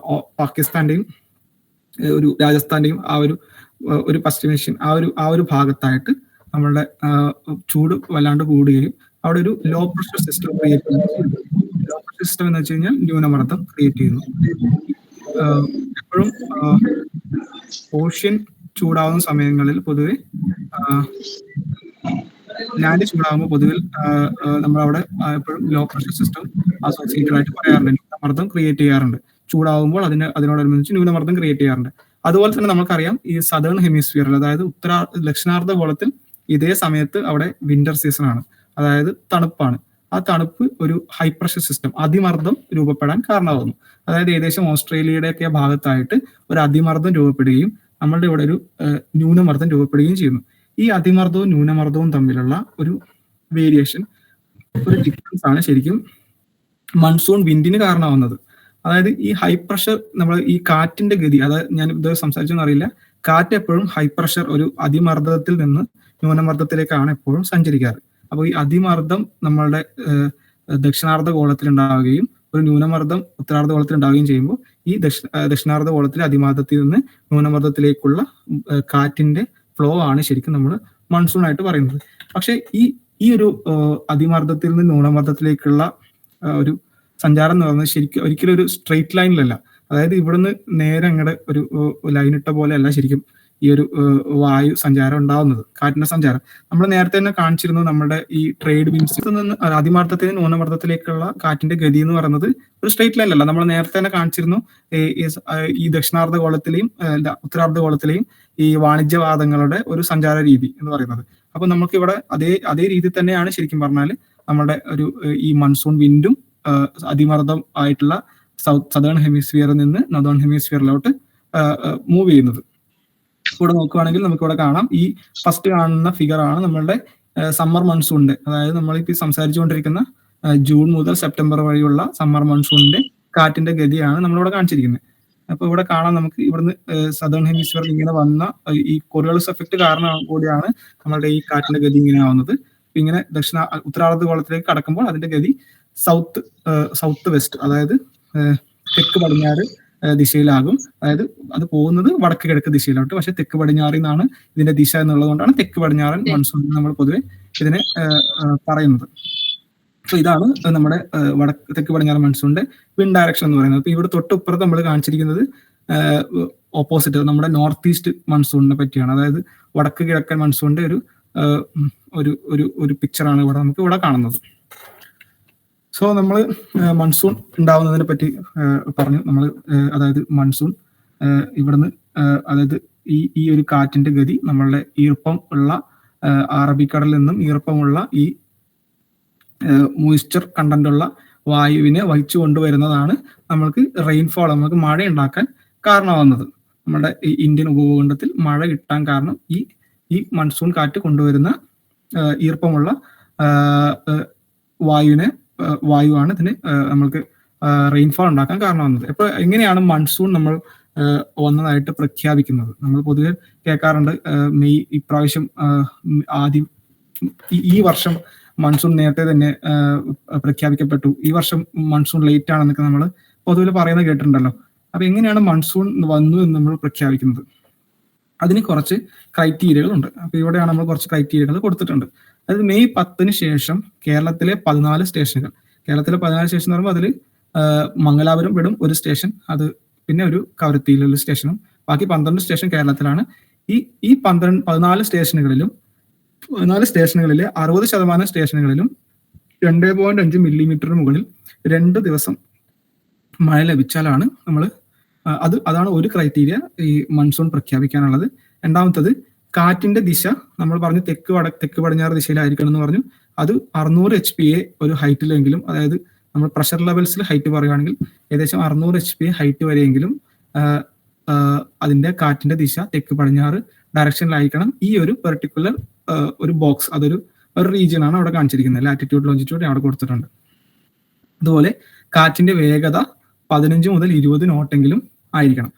പാകിസ്ഥാന്റെയും ഒരു രാജസ്ഥാന്റെയും ഒരു പശ്ചിമേഷ്യൻ ആ ഒരു ഭാഗത്തായിട്ട് നമ്മളുടെ ചൂട് വല്ലാണ്ട് കൂടുകയും അവിടെ ഒരു ലോ പ്രഷർ സിസ്റ്റം ക്രിയേറ്റ് ചെയ്യുന്നു. ലോ പ്രഷർ സിസ്റ്റം എന്ന് വെച്ച് കഴിഞ്ഞാൽ ന്യൂനമർദ്ദം ക്രിയേറ്റ് ചെയ്യുന്നു. എപ്പോഴും ഓഷ്യൻ ചൂടാവുന്ന സമയങ്ങളിൽ പൊതുവെ ലാൻഡ് ചൂടാകുമ്പോൾ പൊതുവിൽ നമ്മളവിടെ എപ്പോഴും ലോ പ്രഷർ സിസ്റ്റം അസോസിയേറ്റഡ് ആയിട്ട് പറയാറുണ്ട്, ന്യൂനമർദ്ദം ക്രിയേറ്റ് ചെയ്യാറുണ്ട്. ചൂടാവുമ്പോൾ അതിനോടനുബന്ധിച്ച് ന്യൂനമർദ്ദം ക്രിയേറ്റ് ചെയ്യാറുണ്ട്. അതുപോലെ തന്നെ നമുക്കറിയാം ഈ സദേൺ ഹെമിസ്ഫിയറിൽ, അതായത് ദക്ഷിണാർദ്ധഗോളത്തിൽ ഇതേ സമയത്ത് അവിടെ വിന്റർ സീസൺ ആണ്, അതായത് തണുപ്പാണ്. ആ തണുപ്പ് ഒരു ഹൈ പ്രഷർ സിസ്റ്റം, അതിമർദ്ദം രൂപപ്പെടാൻ കാരണമാകുന്നു. അതായത് ഏകദേശം ഓസ്ട്രേലിയയുടെ ഒക്കെ ഭാഗത്തായിട്ട് ഒരു അതിമർദ്ദം രൂപപ്പെടുകയും നമ്മളുടെ ഇവിടെ ഒരു ന്യൂനമർദ്ദം രൂപപ്പെടുകയും ചെയ്യുന്നു. ഈ അതിമർദ്ദവും ന്യൂനമർദ്ദവും തമ്മിലുള്ള ഒരു വേരിയേഷൻ, ഒരു ഡിഫറൻസ് ആണ് ശരിക്കും മൺസൂൺ വിൻഡിന് കാരണമാവുന്നത്. അതായത് ഈ ഹൈ പ്രഷർ, നമ്മൾ ഈ കാറ്റിന്റെ ഗതി, അതായത് ഞാൻ ഇത് സംസാരിച്ചെന്ന് അറിയില്ല, കാറ്റ് എപ്പോഴും ഹൈ പ്രഷർ ഒരു അതിമർദ്ദത്തിൽ നിന്ന് ന്യൂനമർദ്ദത്തിലേക്കാണ് എപ്പോഴും സഞ്ചരിക്കാറ്. അപ്പോൾ ഈ അതിമർദ്ദം നമ്മളുടെ ദക്ഷിണാർദ്ധഗോളത്തിൽ ഉണ്ടാവുകയും ഒരു ന്യൂനമർദ്ദം ഉത്തരാർദ്ധഗോളത്തിൽ ഉണ്ടാവുകയും ചെയ്യുമ്പോൾ ഈ ദക്ഷിണാർദ്ധഗോളത്തിലെ അതിമർദ്ദത്തിൽ നിന്ന് ന്യൂനമർദ്ദത്തിലേക്കുള്ള കാറ്റിന്റെ ഫ്ലോ ആണ് ശരിക്കും നമ്മൾ മൺസൂൺ ആയിട്ട് പറയുന്നത്. പക്ഷെ ഈ ഒരു അതിമർദ്ദത്തിൽ നിന്ന് ന്യൂനമർദ്ദത്തിലേക്കുള്ള ഒരു സഞ്ചാരം എന്ന് പറയുന്നത് ശരിക്കും ഒരിക്കലും ഒരു സ്ട്രെയിറ്റ് ലൈനിലല്ല. അതായത് ഇവിടുന്ന് നേരെ അങ്ങോട്ട് ഒരു ലൈൻ ഇട്ട പോലെയല്ല ശരിക്കും ഈ ഒരു വായു സഞ്ചാരം ഉണ്ടാവുന്നത്, കാറ്റിന്റെ സഞ്ചാരം. നമ്മൾ നേരത്തെ തന്നെ കാണിച്ചിരുന്നു, നമ്മുടെ ഈ ട്രേഡ് വിൻഡ്സിൽ നിന്ന് അതിമർദ്ദത്തിൽ നിന്ന് ന്യൂനമർദ്ദത്തിലേക്കുള്ള കാറ്റിന്റെ ഗതി എന്ന് പറയുന്നത് ഒരു സ്ട്രെയിറ്റ് ലൈനിലല്ല. നമ്മൾ നേരത്തെ തന്നെ കാണിച്ചിരുന്നു ഈ ദക്ഷിണാർദ്ധഗോളത്തിലെയും ഉത്തരാർദ്ധഗോളത്തിലെയും ഈ വാണിജ്യവാദങ്ങളുടെ ഒരു സഞ്ചാര രീതി എന്ന് പറയുന്നത്. അപ്പൊ നമുക്ക് ഇവിടെ അതേ രീതി തന്നെയാണ് ശരിക്കും പറഞ്ഞാൽ നമ്മുടെ ഒരു ഈ മൺസൂൺ വിൻഡും അതിമർദ്ദം ആയിട്ടുള്ള സദേൺ ഹെമിസ്ഫിയറിൽ നിന്ന് നോർത്തേൺ ഹെമിസ്ഫിയറിലോട്ട് മൂവ് ചെയ്യുന്നത്. ഇവിടെ നോക്കുകയാണെങ്കിൽ നമുക്കിവിടെ കാണാം, ഈ ഫസ്റ്റ് കാണുന്ന ഫിഗർ ആണ് നമ്മളുടെ സമ്മർ മൺസൂണിന്റെ, അതായത് നമ്മളിപ്പോൾ സംസാരിച്ചുകൊണ്ടിരിക്കുന്ന ജൂൺ മുതൽ സെപ്റ്റംബർ വരെയുള്ള സമ്മർ മൺസൂണിന്റെ കാറ്റിന്റെ ഗതിയാണ് നമ്മളിവിടെ കാണിച്ചിരിക്കുന്നത്. അപ്പൊ ഇവിടെ കാണാം നമുക്ക് ഇവിടുന്ന് സദേൺ ഹെമിസ്ഫിയറിൽ ഇങ്ങനെ വന്ന ഈ കൊറിയോളിസ് എഫക്ട് കാരണം കൂടിയാണ് നമ്മളുടെ ഈ കാറ്റിന്റെ ഗതി ഇങ്ങനെ ആവുന്നത്. ഇങ്ങനെ ഉത്തരാർദ്ധഗോളത്തിലേക്ക് കടക്കുമ്പോൾ അതിന്റെ ഗതി സൗത്ത് വെസ്റ്റ്, അതായത് തെക്ക് പടിഞ്ഞാറ് ദിശയിലാകും. അതായത് അത് പോകുന്നത് വടക്ക് കിഴക്ക് ദിശയിലോട്ട്, പക്ഷെ തെക്ക് പടിഞ്ഞാറിൽ നിന്നാണ് ഇതിന്റെ ദിശ എന്നുള്ളത് കൊണ്ടാണ് തെക്ക് പടിഞ്ഞാറൻ മൺസൂൺ നമ്മൾ പൊതുവെ ഇതിനെ പറയുന്നത്. സോ ഇതാണ് നമ്മുടെ തെക്ക് പടിഞ്ഞാറൻ മൺസൂണിന്റെ വിൻഡ് ഡയറക്ഷൻ എന്ന് പറയുന്നത്. ഇപ്പൊ ഇവിടെ തൊട്ടുപ്പുറത്ത് നമ്മൾ കാണിച്ചിരിക്കുന്നത് ഓപ്പോസിറ്റ് നമ്മുടെ നോർത്ത് ഈസ്റ്റ് മൺസൂണിനെ പറ്റിയാണ്. അതായത് വടക്ക് കിഴക്കൻ മൺസൂണിന്റെ ഒരു പിക്ചറാണ് നമുക്ക് ഇവിടെ കാണുന്നത്. സോ നമ്മൾ മൺസൂൺ ഉണ്ടാവുന്നതിനെ പറ്റി പറഞ്ഞു നമ്മൾ. അതായത് മൺസൂൺ ഇവിടുന്ന്, അതായത് ഈ ഒരു കാറ്റിന്റെ ഗതി നമ്മളുടെ ഈർപ്പം ഉള്ള അറബിക്കടലിൽ നിന്നും ഈർപ്പമുള്ള ഈ മോയ്സ്ചർ കണ്ടന്റ് ഉള്ള വായുവിനെ വഹിച്ചു കൊണ്ടുവരുന്നതാണ് നമ്മൾക്ക് റെയിൻഫോൾ, നമുക്ക് മഴ ഉണ്ടാക്കാൻ കാരണമാകുന്നത്. നമ്മുടെ ഈ ഇന്ത്യൻ ഉപഭൂഖണ്ഡത്തിൽ മഴ കിട്ടാൻ കാരണം ഈ മൺസൂൺ കാറ്റ് കൊണ്ടുവരുന്ന ഈർപ്പമുള്ള വായുവാണ് ഇതിന് നമ്മൾക്ക് റെയിൻഫോൾ ഉണ്ടാക്കാൻ കാരണമാകുന്നത്. അപ്പോൾ എങ്ങനെയാണ് മൺസൂൺ നമ്മൾ വന്നതായിട്ട് പ്രഖ്യാപിക്കുന്നത്? നമ്മൾ പൊതുവെ കേൾക്കാറുണ്ട് മെയ് ഇപ്രാവശ്യം ആദ്യം ഈ വർഷം മൺസൂൺ നേരത്തെ തന്നെ പ്രഖ്യാപിക്കപ്പെട്ടു, ഈ വർഷം മൺസൂൺ ലേറ്റ് ആണെന്നൊക്കെ നമ്മൾ പൊതുവെ പറയുന്നത് കേട്ടിട്ടുണ്ടല്ലോ. അപ്പൊ എങ്ങനെയാണ് മൺസൂൺ വന്നു എന്ന് നമ്മൾ പ്രഖ്യാപിക്കുന്നത്? അതിന് കുറച്ച് ക്രൈറ്റീരിയകളുണ്ട്. അപ്പൊ ഇവിടെയാണ് നമ്മൾ കുറച്ച് ക്രൈറ്റീരിയകൾ കൊടുത്തിട്ടുണ്ട്. അതായത് മെയ് 10 ശേഷം കേരളത്തിലെ 14 സ്റ്റേഷനുകൾ, കേരളത്തിലെ 14 സ്റ്റേഷൻ എന്ന് പറയുമ്പോൾ അതിൽ മംഗലാപുരം വിടും ഒരു സ്റ്റേഷൻ, അത് പിന്നെ ഒരു കവരത്തിയിലുള്ള സ്റ്റേഷനും, ബാക്കി 12 സ്റ്റേഷൻ കേരളത്തിലാണ്. ഈ 14 സ്റ്റേഷനുകളിൽ 60% സ്റ്റേഷനുകളിലും 2.5 മില്ലിമീറ്ററിന് മുകളിൽ 2 ദിവസം മഴ ലഭിച്ചാലാണ് നമ്മൾ അതാണ് ഒരു ക്രൈറ്റീരിയ ഈ മൺസൂൺ പ്രഖ്യാപിക്കാനുള്ളത്. രണ്ടാമത്തത് കാറ്റിന്റെ ദിശ നമ്മൾ പറഞ്ഞു തെക്ക് പടിഞ്ഞാറ് ദിശയിലായിരിക്കണം എന്ന് പറഞ്ഞു. അത് 600 HPA ഒരു ഹൈറ്റിലെങ്കിലും, അതായത് നമ്മൾ പ്രഷർ ലെവൽസിൽ ഹൈറ്റ് പറയുകയാണെങ്കിൽ ഏകദേശം 600 HPA ഹൈറ്റ് വരെയെങ്കിലും അതിന്റെ കാറ്റിന്റെ ദിശ തെക്ക് പടിഞ്ഞാറ് ഡയറക്ഷനിലായിരിക്കണം. ഈ ഒരു പെർട്ടിക്കുലർ ഒരു ബോക്സ്, അതൊരു റീജിയൻ ആണ് അവിടെ കാണിച്ചിരിക്കുന്നത്. ലാറ്റിറ്റ്യൂഡ് ലോഞ്ചിറ്റ്യൂഡ് അവിടെ കൊടുത്തിട്ടുണ്ട്. അതുപോലെ കാറ്റിന്റെ വേഗത 15 മുതൽ 20 നോട്ടെങ്കിലും ആയിരിക്കണം.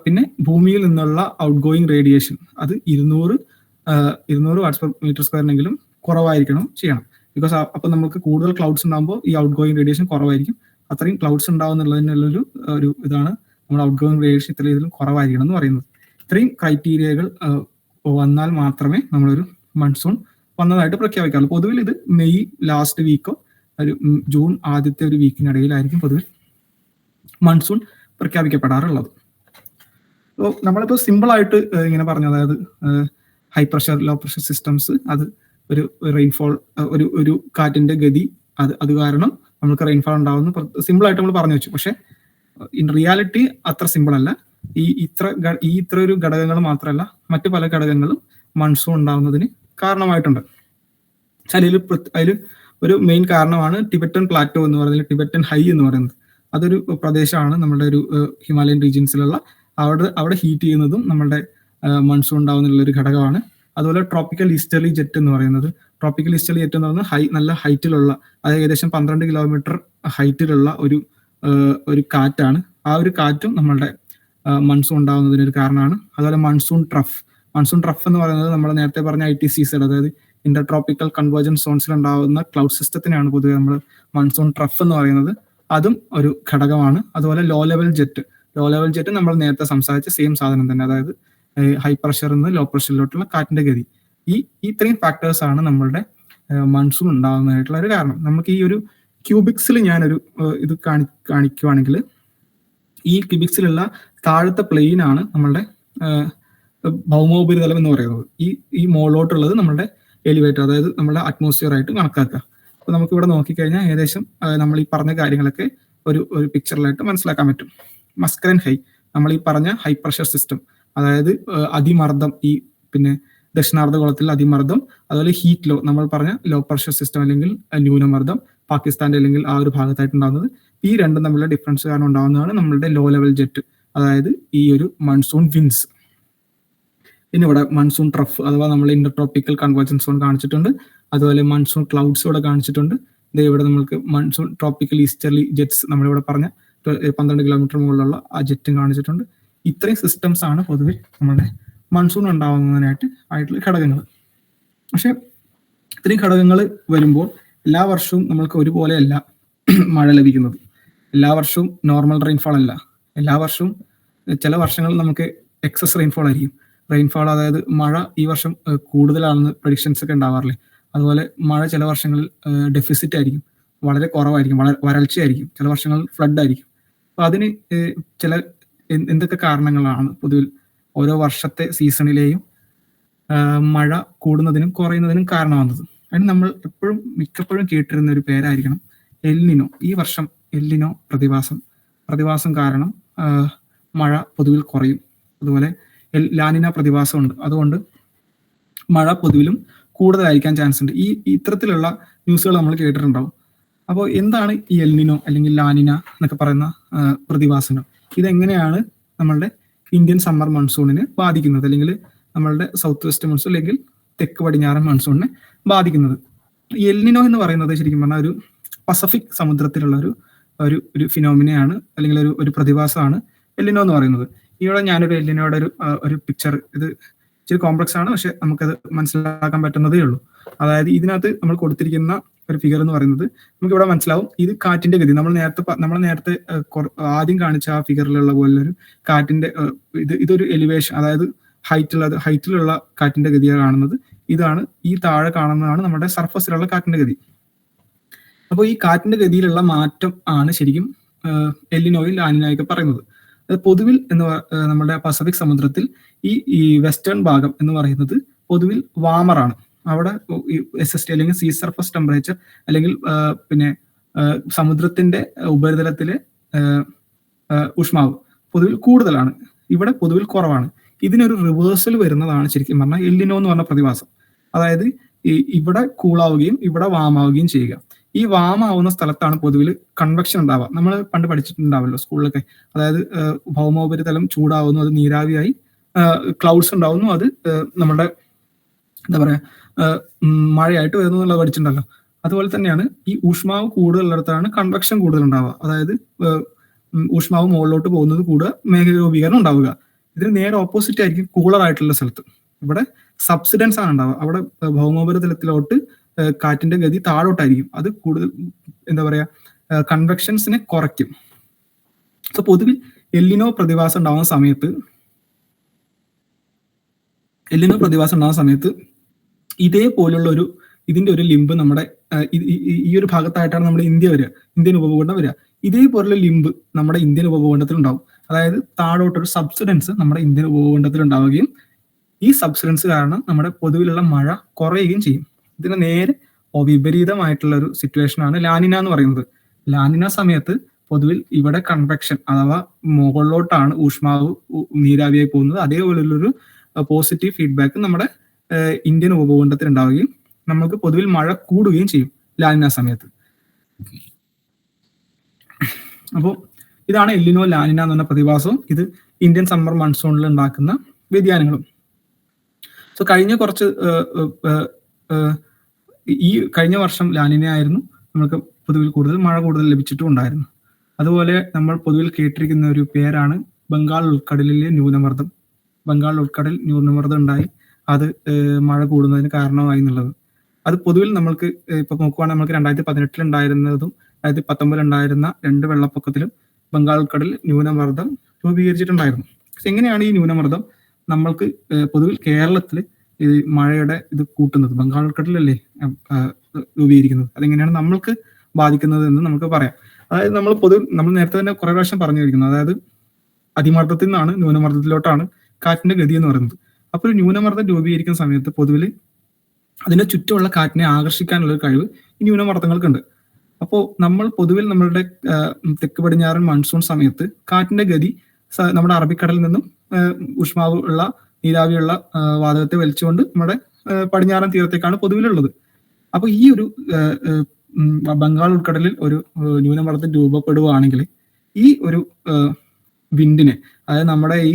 പിന്നെ ഭൂമിയിൽ നിന്നുള്ള ഔട്ട് ഗോയിങ് റേഡിയേഷൻ അത് 200 വാട്ട്സ് പെർ മീറ്റർ സ്ക്വയറിനെങ്കിലും കുറവായിരിക്കണം ചെയ്യണം. ബിക്കോസ് അപ്പൊ നമുക്ക് കൂടുതൽ ക്ലൗഡ്സ് ഉണ്ടാകുമ്പോൾ ഈ ഔട്ട് ഗോയിങ് റേഡിയേഷൻ കുറവായിരിക്കും. അത്രയും ക്ലൗഡ്സ് ഉണ്ടാവുന്നുള്ളതിനുള്ളൊരു ഇതാണ് നമ്മൾ ഔട്ട് ഗോയിങ് റേഡിയേഷൻ ഇത്ര ഇതിലും കുറവായിരിക്കണം എന്ന് പറയുന്നത്. ഇത്രയും ക്രൈറ്റീരിയകൾ വന്നാൽ മാത്രമേ നമ്മളൊരു മൺസൂൺ വന്നതായിട്ട് പ്രഖ്യാപിക്കാറുള്ളൂ. പൊതുവിൽ ഇത് മെയ് ലാസ്റ്റ് വീക്കോ ഒരു ജൂൺ ആദ്യത്തെ ഒരു വീക്കിനിടയിലായിരിക്കും പൊതുവിൽ മൺസൂൺ പ്രഖ്യാപിക്കപ്പെടാറുള്ളത്. അപ്പോൾ നമ്മളിപ്പോൾ സിമ്പിളായിട്ട് ഇങ്ങനെ പറഞ്ഞു, അതായത് high pressure low pressure systems, അത് ഒരു റെയിൻഫോൾ, ഒരു കാറ്റിന്റെ ഗതി, അത് കാരണം നമുക്ക് റെയിൻഫോൾ ഉണ്ടാവുന്ന സിമ്പിളായിട്ട് നമ്മൾ പറഞ്ഞു വെച്ചു. പക്ഷെ ഇൻ റിയാലിറ്റി അത്ര സിമ്പിൾ അല്ല. ഇത്ര ഒരു ഘടകങ്ങൾ മാത്രമല്ല, മറ്റു പല ഘടകങ്ങളും മൺസൂൺ ഉണ്ടാവുന്നതിന് കാരണമായിട്ടുണ്ട്. അതിൽ ഒരു മെയിൻ കാരണമാണ് ടിബറ്റൻ പ്ലാറ്റോ എന്ന് പറയുന്നത്, ടിബറ്റൻ ഹൈ എന്ന് പറയുന്നത്. അതൊരു പ്രദേശമാണ് നമ്മുടെ ഒരു ഹിമാലയൻ റീജിയൻസിലുള്ള, അവിടെ ഹീറ്റ് ചെയ്യുന്നതും നമ്മുടെ മൺസൂൺ ഉണ്ടാവുന്നുള്ള ഒരു ഘടകമാണ്. അതുപോലെ ട്രോപ്പിക്കൽ ഈസ്റ്റർലി ജെറ്റ് എന്ന് പറയുന്നത്, ട്രോപ്പിക്കൽ ഈസ്റ്റർലി ജെറ്റ് എന്ന് പറയുന്നത് നല്ല ഹൈറ്റിലുള്ള, അത് ഏകദേശം 12 കിലോമീറ്റർ ഹൈറ്റിലുള്ള ഒരു കാറ്റാണ്. ആ ഒരു കാറ്റും നമ്മളുടെ മൺസൂൺ ഉണ്ടാവുന്നതിന് ഒരു കാരണമാണ്. അതുപോലെ മൺസൂൺ ട്രഫ് എന്ന് പറയുന്നത് നമ്മൾ നേരത്തെ പറഞ്ഞ ITCZ, അതായത് ഇന്റർ ട്രോപ്പിക്കൽ കൺവേർജൻസ് സോൺസിൽ ഉണ്ടാവുന്ന ക്ലൗഡ് സിസ്റ്റത്തിനാണ് പൊതുവെ നമ്മൾ മൺസൂൺ ട്രഫ് എന്ന് പറയുന്നത്. അതും ഒരു ഘടകമാണ്. അതുപോലെ ലോ ലെവൽ ജെറ്റ് നമ്മൾ നേരത്തെ സംസാരിച്ച സെയിം സാധനം തന്നെ, അതായത് ഹൈ പ്രഷറിൽ നിന്ന് ലോ പ്രഷറിലോട്ടുള്ള കാറ്റിന്റെ ഗതി. ഇത്രയും ഫാക്ടേഴ്സ് ആണ് നമ്മളുടെ മൺസൂൺ ഉണ്ടാകുന്നതായിട്ടുള്ള ഒരു കാരണം. നമുക്ക് ഈ ഒരു ക്യൂബിക്സിൽ ഞാനൊരു ഇത് കാണിക്കുവാണെങ്കിൽ, ഈ ക്യൂബിക്സിലുള്ള താഴത്തെ പ്ലെയിൻ ആണ് നമ്മളുടെ ഭൗമോപരിതലം എന്ന് പറയുന്നത്. ഈ മുകളിലോട്ടുള്ളത് നമ്മളുടെ എലിവേറ്റർ, അതായത് നമ്മുടെ അറ്റ്മോസ്ഫിയർ ആയിട്ട് കണക്കാക്കുക. അപ്പൊ നമുക്ക് ഇവിടെ നോക്കിക്കഴിഞ്ഞാൽ ഏകദേശം നമ്മൾ ഈ പറഞ്ഞ കാര്യങ്ങളൊക്കെ ഒരു പിക്ചറിലായിട്ട് മനസ്സിലാക്കാൻ പറ്റും. മസ്കരൻ ഹൈ, നമ്മൾ ഈ പറഞ്ഞ ഹൈ പ്രഷർ സിസ്റ്റം, അതായത് അതിമർദ്ദം, പിന്നെ ദക്ഷിണാർദ്ധഗോളത്തിൽ അതിമർദ്ദം, അതുപോലെ ഹീറ്റ് ലോ, നമ്മൾ പറഞ്ഞ ലോ പ്രഷർ സിസ്റ്റം അല്ലെങ്കിൽ ന്യൂനമർദ്ദം പാകിസ്ഥാന്റെ അല്ലെങ്കിൽ ആ ഒരു ഭാഗത്തായിട്ട് ഉണ്ടാകുന്നത്. ഈ രണ്ടും തമ്മിലുള്ള ഡിഫറൻസ് കാരണം ഉണ്ടാകുന്നതാണ് നമ്മളുടെ ലോ ലെവൽ ജെറ്റ്, അതായത് ഈ ഒരു മൺസൂൺ വിൻസ്. പിന്നെ ഇവിടെ മൺസൂൺ ട്രഫ് അഥവാ നമ്മൾ ഇന്റർ ട്രോപ്പിക്കൽ കൺവേർജൻസ് സോൺ കാണിച്ചിട്ടുണ്ട്. അതുപോലെ മൺസൂൺ ക്ലൗഡ്സ് ഇവിടെ കാണിച്ചിട്ടുണ്ട്. ഇവിടെ നമുക്ക് മൺസൂൺ ട്രോപ്പിക്കൽ ഈസ്റ്റർലി ജെറ്റ്സ്, നമ്മളിവിടെ പറഞ്ഞ 12 കിലോമീറ്റർ മുകളിലുള്ള ആ ജെറ്റും കാണിച്ചിട്ടുണ്ട്. ഇത്രയും സിസ്റ്റംസ് ആണ് പൊതുവെ നമ്മുടെ മൺസൂൺ ഉണ്ടാവുന്നതിനായിട്ടുള്ള ഘടകങ്ങൾ. പക്ഷെ ഇത്രയും ഘടകങ്ങൾ വരുമ്പോൾ എല്ലാ വർഷവും നമ്മൾക്ക് ഒരുപോലെയല്ല മഴ ലഭിക്കുന്നത്. എല്ലാ വർഷവും നോർമൽ റെയിൻഫോൾ അല്ല. എല്ലാ വർഷവും ചില വർഷങ്ങളിൽ നമുക്ക് എക്സസ് റെയിൻഫോൾ ആയിരിക്കും. റെയിൻഫോൾ, അതായത് മഴ ഈ വർഷം കൂടുതലാണെന്ന് പ്രഡിക്ഷൻസ് ഒക്കെ ഉണ്ടാവാറില്ലേ, അതുപോലെ മഴ ചില വർഷങ്ങളിൽ ഡെഫിസിറ്റ് ആയിരിക്കും, വളരെ കുറവായിരിക്കും, വരൾച്ചയായിരിക്കും, ചില വർഷങ്ങളിൽ ഫ്ലഡ് ആയിരിക്കും. അപ്പൊ അതിന് ചില എന്തൊക്കെ കാരണങ്ങളാണ് പൊതുവിൽ ഓരോ വർഷത്തെ സീസണിലെയും മഴ കൂടുന്നതിനും കുറയുന്നതിനും കാരണമാകുന്നത്? അതിന് നമ്മൾ മിക്കപ്പോഴും കേട്ടിരുന്ന ഒരു പേരായിരിക്കണം എൽനിനോ. ഈ വർഷം എൽനിനോ പ്രതിഭാസം കാരണം മഴ പൊതുവിൽ കുറയും. അതുപോലെ ലാനിന പ്രതിഭാസമുണ്ട്, അതുകൊണ്ട് മഴ പൊതുവിലും കൂടുതലായിരിക്കാൻ ചാൻസ് ഉണ്ട്. ഇത്തരത്തിലുള്ള ന്യൂസുകൾ നമ്മൾ കേട്ടിട്ടുണ്ടാവും. അപ്പോൾ എന്താണ് ഈ എൽനിനോ അല്ലെങ്കിൽ ലാനിന എന്നൊക്കെ പറയുന്ന പ്രതിഭാസങ്ങൾ? ഇതെങ്ങനെയാണ് നമ്മളുടെ ഇന്ത്യൻ സമ്മർ മൺസൂണിനെ ബാധിക്കുന്നത്, അല്ലെങ്കിൽ നമ്മളുടെ സൗത്ത് വെസ്റ്റ് മൺസൂൺ അല്ലെങ്കിൽ തെക്ക് പടിഞ്ഞാറൻ മൺസൂണിനെ ബാധിക്കുന്നത്. എൽനിനോ എന്ന് പറയുന്നത് ശരിക്കും പറഞ്ഞാൽ ഒരു പസഫിക് സമുദ്രത്തിലുള്ള ഒരു ഫിനോമിനയാണ്, അല്ലെങ്കിൽ ഒരു പ്രതിഭാസമാണ് എൽനിനോ എന്ന് പറയുന്നത്. ഇവിടെ ഞാനൊരു എൽനിനോയുടെ ഒരു പിക്ചർ, ഇത് ഇച്ചിരി കോംപ്ലക്സ് ആണ്, പക്ഷെ നമുക്കത് മനസ്സിലാക്കാൻ പറ്റുന്നതേ ഉള്ളൂ. അതായത് ഇതിനകത്ത് നമ്മൾ കൊടുത്തിരിക്കുന്ന ഒരു ഫിഗർ എന്ന് പറയുന്നത് നമുക്ക് ഇവിടെ മനസ്സിലാവും. ഇത് കാറ്റിന്റെ ഗതി നമ്മൾ നേരത്തെ ആദ്യം കാണിച്ച ആ ഫിഗറിലുള്ള പോലൊരു കാറ്റിന്റെ ഇതൊരു എലിവേഷൻ, അതായത് ഹൈറ്റിലുള്ള കാറ്റിന്റെ ഗതിയാണ് കാണുന്നത്. ഇതാണ് ഈ താഴെ കാണുന്നതാണ് നമ്മുടെ സർഫസിലുള്ള കാറ്റിന്റെ ഗതി. അപ്പോൾ ഈ കാറ്റിന്റെ ഗതിയിലുള്ള മാറ്റം ആണ് ശരിക്കും എൽനിനോയിൽ ലാനിനയൊക്കെ പറയുന്നത്. പൊതുവിൽ നമ്മുടെ പസഫിക് സമുദ്രത്തിൽ ഈ വെസ്റ്റേൺ ഭാഗം എന്ന് പറയുന്നത് പൊതുവിൽ വാമറാണ്. അവിടെ SST അല്ലെങ്കിൽ സീ സർഫസ് ടെമ്പറേച്ചർ അല്ലെങ്കിൽ പിന്നെ സമുദ്രത്തിന്റെ ഉപരിതലത്തിലെ ഊഷ്മാവ് പൊതുവിൽ കൂടുതലാണ്, ഇവിടെ പൊതുവിൽ കുറവാണ്. ഇതിനൊരു റിവേഴ്സൽ വരുന്നതാണ് ശരിക്കും പറഞ്ഞാൽ എൽനിനോ എന്ന് പറഞ്ഞ പ്രതിഭാസം. അതായത് ഇവിടെ കൂളാവുകയും ഇവിടെ വാമാവുകയും ചെയ്യുക. ഈ വാമാവുന്ന സ്ഥലത്താണ് പൊതുവിൽ കൺവെക്ഷൻ ഉണ്ടാവുക. നമ്മൾ പണ്ട് പഠിച്ചിട്ടുണ്ടാവല്ലോ സ്കൂളിലൊക്കെ. അതായത് ഭൗമോപരിതലം ചൂടാവുന്നു, അത് നീരാവിയായി ക്ലൗഡ്സ് ഉണ്ടാവുന്നു, അത് നമ്മുടെ എന്താ പറയാ മഴയായിട്ട് വരുന്നു എന്നുള്ളത് പഠിച്ചിട്ടുണ്ടല്ലോ. അതുപോലെ തന്നെയാണ് ഈ ഊഷ്മാവ് കൂടുതലുള്ളിടത്താണ് കൺവെക്ഷൻ കൂടുതൽ ഉണ്ടാവുക. അതായത് ഊഷ്മാവ് മുകളിലോട്ട് പോകുന്നത് കൂടുക, മേഘരൂപീകരണം ഉണ്ടാവുക. ഇതിന് നേരെ ഓപ്പോസിറ്റ് ആയിരിക്കും കൂളർ ആയിട്ടുള്ള സ്ഥലത്ത്. ഇവിടെ സബ്സിഡൻസ് ആണ് ഉണ്ടാവുക. അവിടെ ഭൗമോപരിതലത്തിലോട്ട് കാറ്റിന്റെ ഗതി താഴോട്ടായിരിക്കും. അത് കൂടുതൽ എന്താ പറയാ കൺവെക്ഷൻസിനെ കുറയ്ക്കും. സോ പൊതുവിൽ എൽനിനോ പ്രതിഭാസം ഉണ്ടാവുന്ന സമയത്ത് ഇതേപോലുള്ള ഇതിന്റെ ഒരു ലിംബ് നമ്മുടെ ഈ ഒരു ഭാഗത്തായിട്ടാണ് നമ്മുടെ ഇന്ത്യൻ ഉപഭൂഖണ്ഡം വരിക. ഇതേപോലുള്ള ലിംബ് നമ്മുടെ ഇന്ത്യൻ ഉപഭൂഖണ്ഡത്തിൽ ഉണ്ടാവും. അതായത് താഴോട്ടൊരു സബ്സിഡൻസ് നമ്മുടെ ഇന്ത്യൻ ഉപഭൂഖണ്ഡത്തിൽ ഉണ്ടാവുകയും ഈ സബ്സിഡൻസ് കാരണം നമ്മുടെ പൊതുവിലുള്ള മഴ കുറയുകയും ചെയ്യും. ഇതിന് നേരെ വിപരീതമായിട്ടുള്ള ഒരു സിറ്റുവേഷൻ ആണ് ലാനിന എന്ന് പറയുന്നത്. ലാനിന സമയത്ത് പൊതുവിൽ ഇവിടെ കൺവെക്ഷൻ അഥവാ മുകളിലോട്ടാണ് ഊഷ്മാവ് നീരാവിയായി പോകുന്നത്. അതേപോലുള്ളൊരു പോസിറ്റീവ് ഫീഡ്ബാക്ക് നമ്മുടെ ഇന്ത്യൻ ഉപഭൂഖണ്ഡത്തിൽ ഉണ്ടാവുകയും നമുക്ക് പൊതുവിൽ മഴ കൂടുകയും ചെയ്യും ലാനിന സമയത്ത്. അപ്പോൾ ഇതാണ് എൽനിനോ ലാനിന എന്ന് പറഞ്ഞ പ്രതിഭാസവും ഇത് ഇന്ത്യൻ സമ്മർ മൺസൂണിൽ ഉണ്ടാക്കുന്ന വ്യതിയാനങ്ങളും. സോ കഴിഞ്ഞ വർഷം ലാനിന ആയിരുന്നു നമുക്ക് പൊതുവിൽ മഴ കൂടുതൽ ലഭിച്ചിട്ടും ഉണ്ടായിരുന്നു. അതുപോലെ നമ്മൾ പൊതുവിൽ കേട്ടിരിക്കുന്ന ഒരു പേരാണ് ബംഗാൾ ഉൾക്കടലിലെ ന്യൂനമർദ്ദം. ബംഗാൾ ഉൾക്കടൽ ന്യൂനമർദ്ദം ഉണ്ടായി അത് മഴ കൂടുന്നതിന് കാരണമായി എന്നുള്ളത്. അത് പൊതുവിൽ നമ്മൾക്ക് ഇപ്പൊ നോക്കുവാണെങ്കിൽ നമുക്ക് 2018 ഉണ്ടായിരുന്നതും 2019 ഉണ്ടായിരുന്ന 2 വെള്ളപ്പൊക്കത്തിലും ബംഗാൾ ഉൾക്കടൽ ന്യൂനമർദ്ദം രൂപീകരിച്ചിട്ടുണ്ടായിരുന്നു. എങ്ങനെയാണ് ഈ ന്യൂനമർദ്ദം നമ്മൾക്ക് പൊതുവിൽ കേരളത്തിൽ മഴയുടെ ഇത് കൂട്ടുന്നത്? ബംഗാൾ ഉൾക്കടലല്ലേ രൂപീകരിക്കുന്നത്, അതെങ്ങനെയാണ് നമ്മൾക്ക് ബാധിക്കുന്നത് എന്ന് നമുക്ക് പറയാം. അതായത് നമ്മൾ നേരത്തെ തന്നെ കുറെ പ്രാവശ്യം പറഞ്ഞു കഴിഞ്ഞിരിക്കുന്നത്, അതായത് അതിമർദ്ദത്തിൽ നിന്നാണ് ന്യൂനമർദ്ദത്തിലോട്ടാണ് കാറ്റിന്റെ ഗതി എന്ന് പറയുന്നത്. അപ്പോൾ ഒരു ന്യൂനമർദ്ദം രൂപീകരിക്കുന്ന സമയത്ത് പൊതുവിൽ അതിന്റെ ചുറ്റുമുള്ള കാറ്റിനെ ആകർഷിക്കാനുള്ള ഒരു കഴിവ് ഈ ന്യൂനമർദ്ദങ്ങൾക്കുണ്ട്. അപ്പോൾ നമ്മൾ പൊതുവിൽ നമ്മളുടെ തെക്ക് പടിഞ്ഞാറൻ മൺസൂൺ സമയത്ത് കാറ്റിന്റെ ഗതി നമ്മുടെ അറബിക്കടലിൽ നിന്നും ഊഷ്മാവ് ഉള്ള നീരാവിയുള്ള വാതകത്തെ വലിച്ചുകൊണ്ട് നമ്മുടെ പടിഞ്ഞാറൻ തീരത്തേക്കാണ് പൊതുവിലുള്ളത്. അപ്പൊ ഈ ഒരു ബംഗാൾ ഉൾക്കടലിൽ ഒരു ന്യൂനമർദ്ദം രൂപപ്പെടുകയാണെങ്കിൽ ഈ ഒരു വിൻഡിനെ, അതായത് നമ്മുടെ ഈ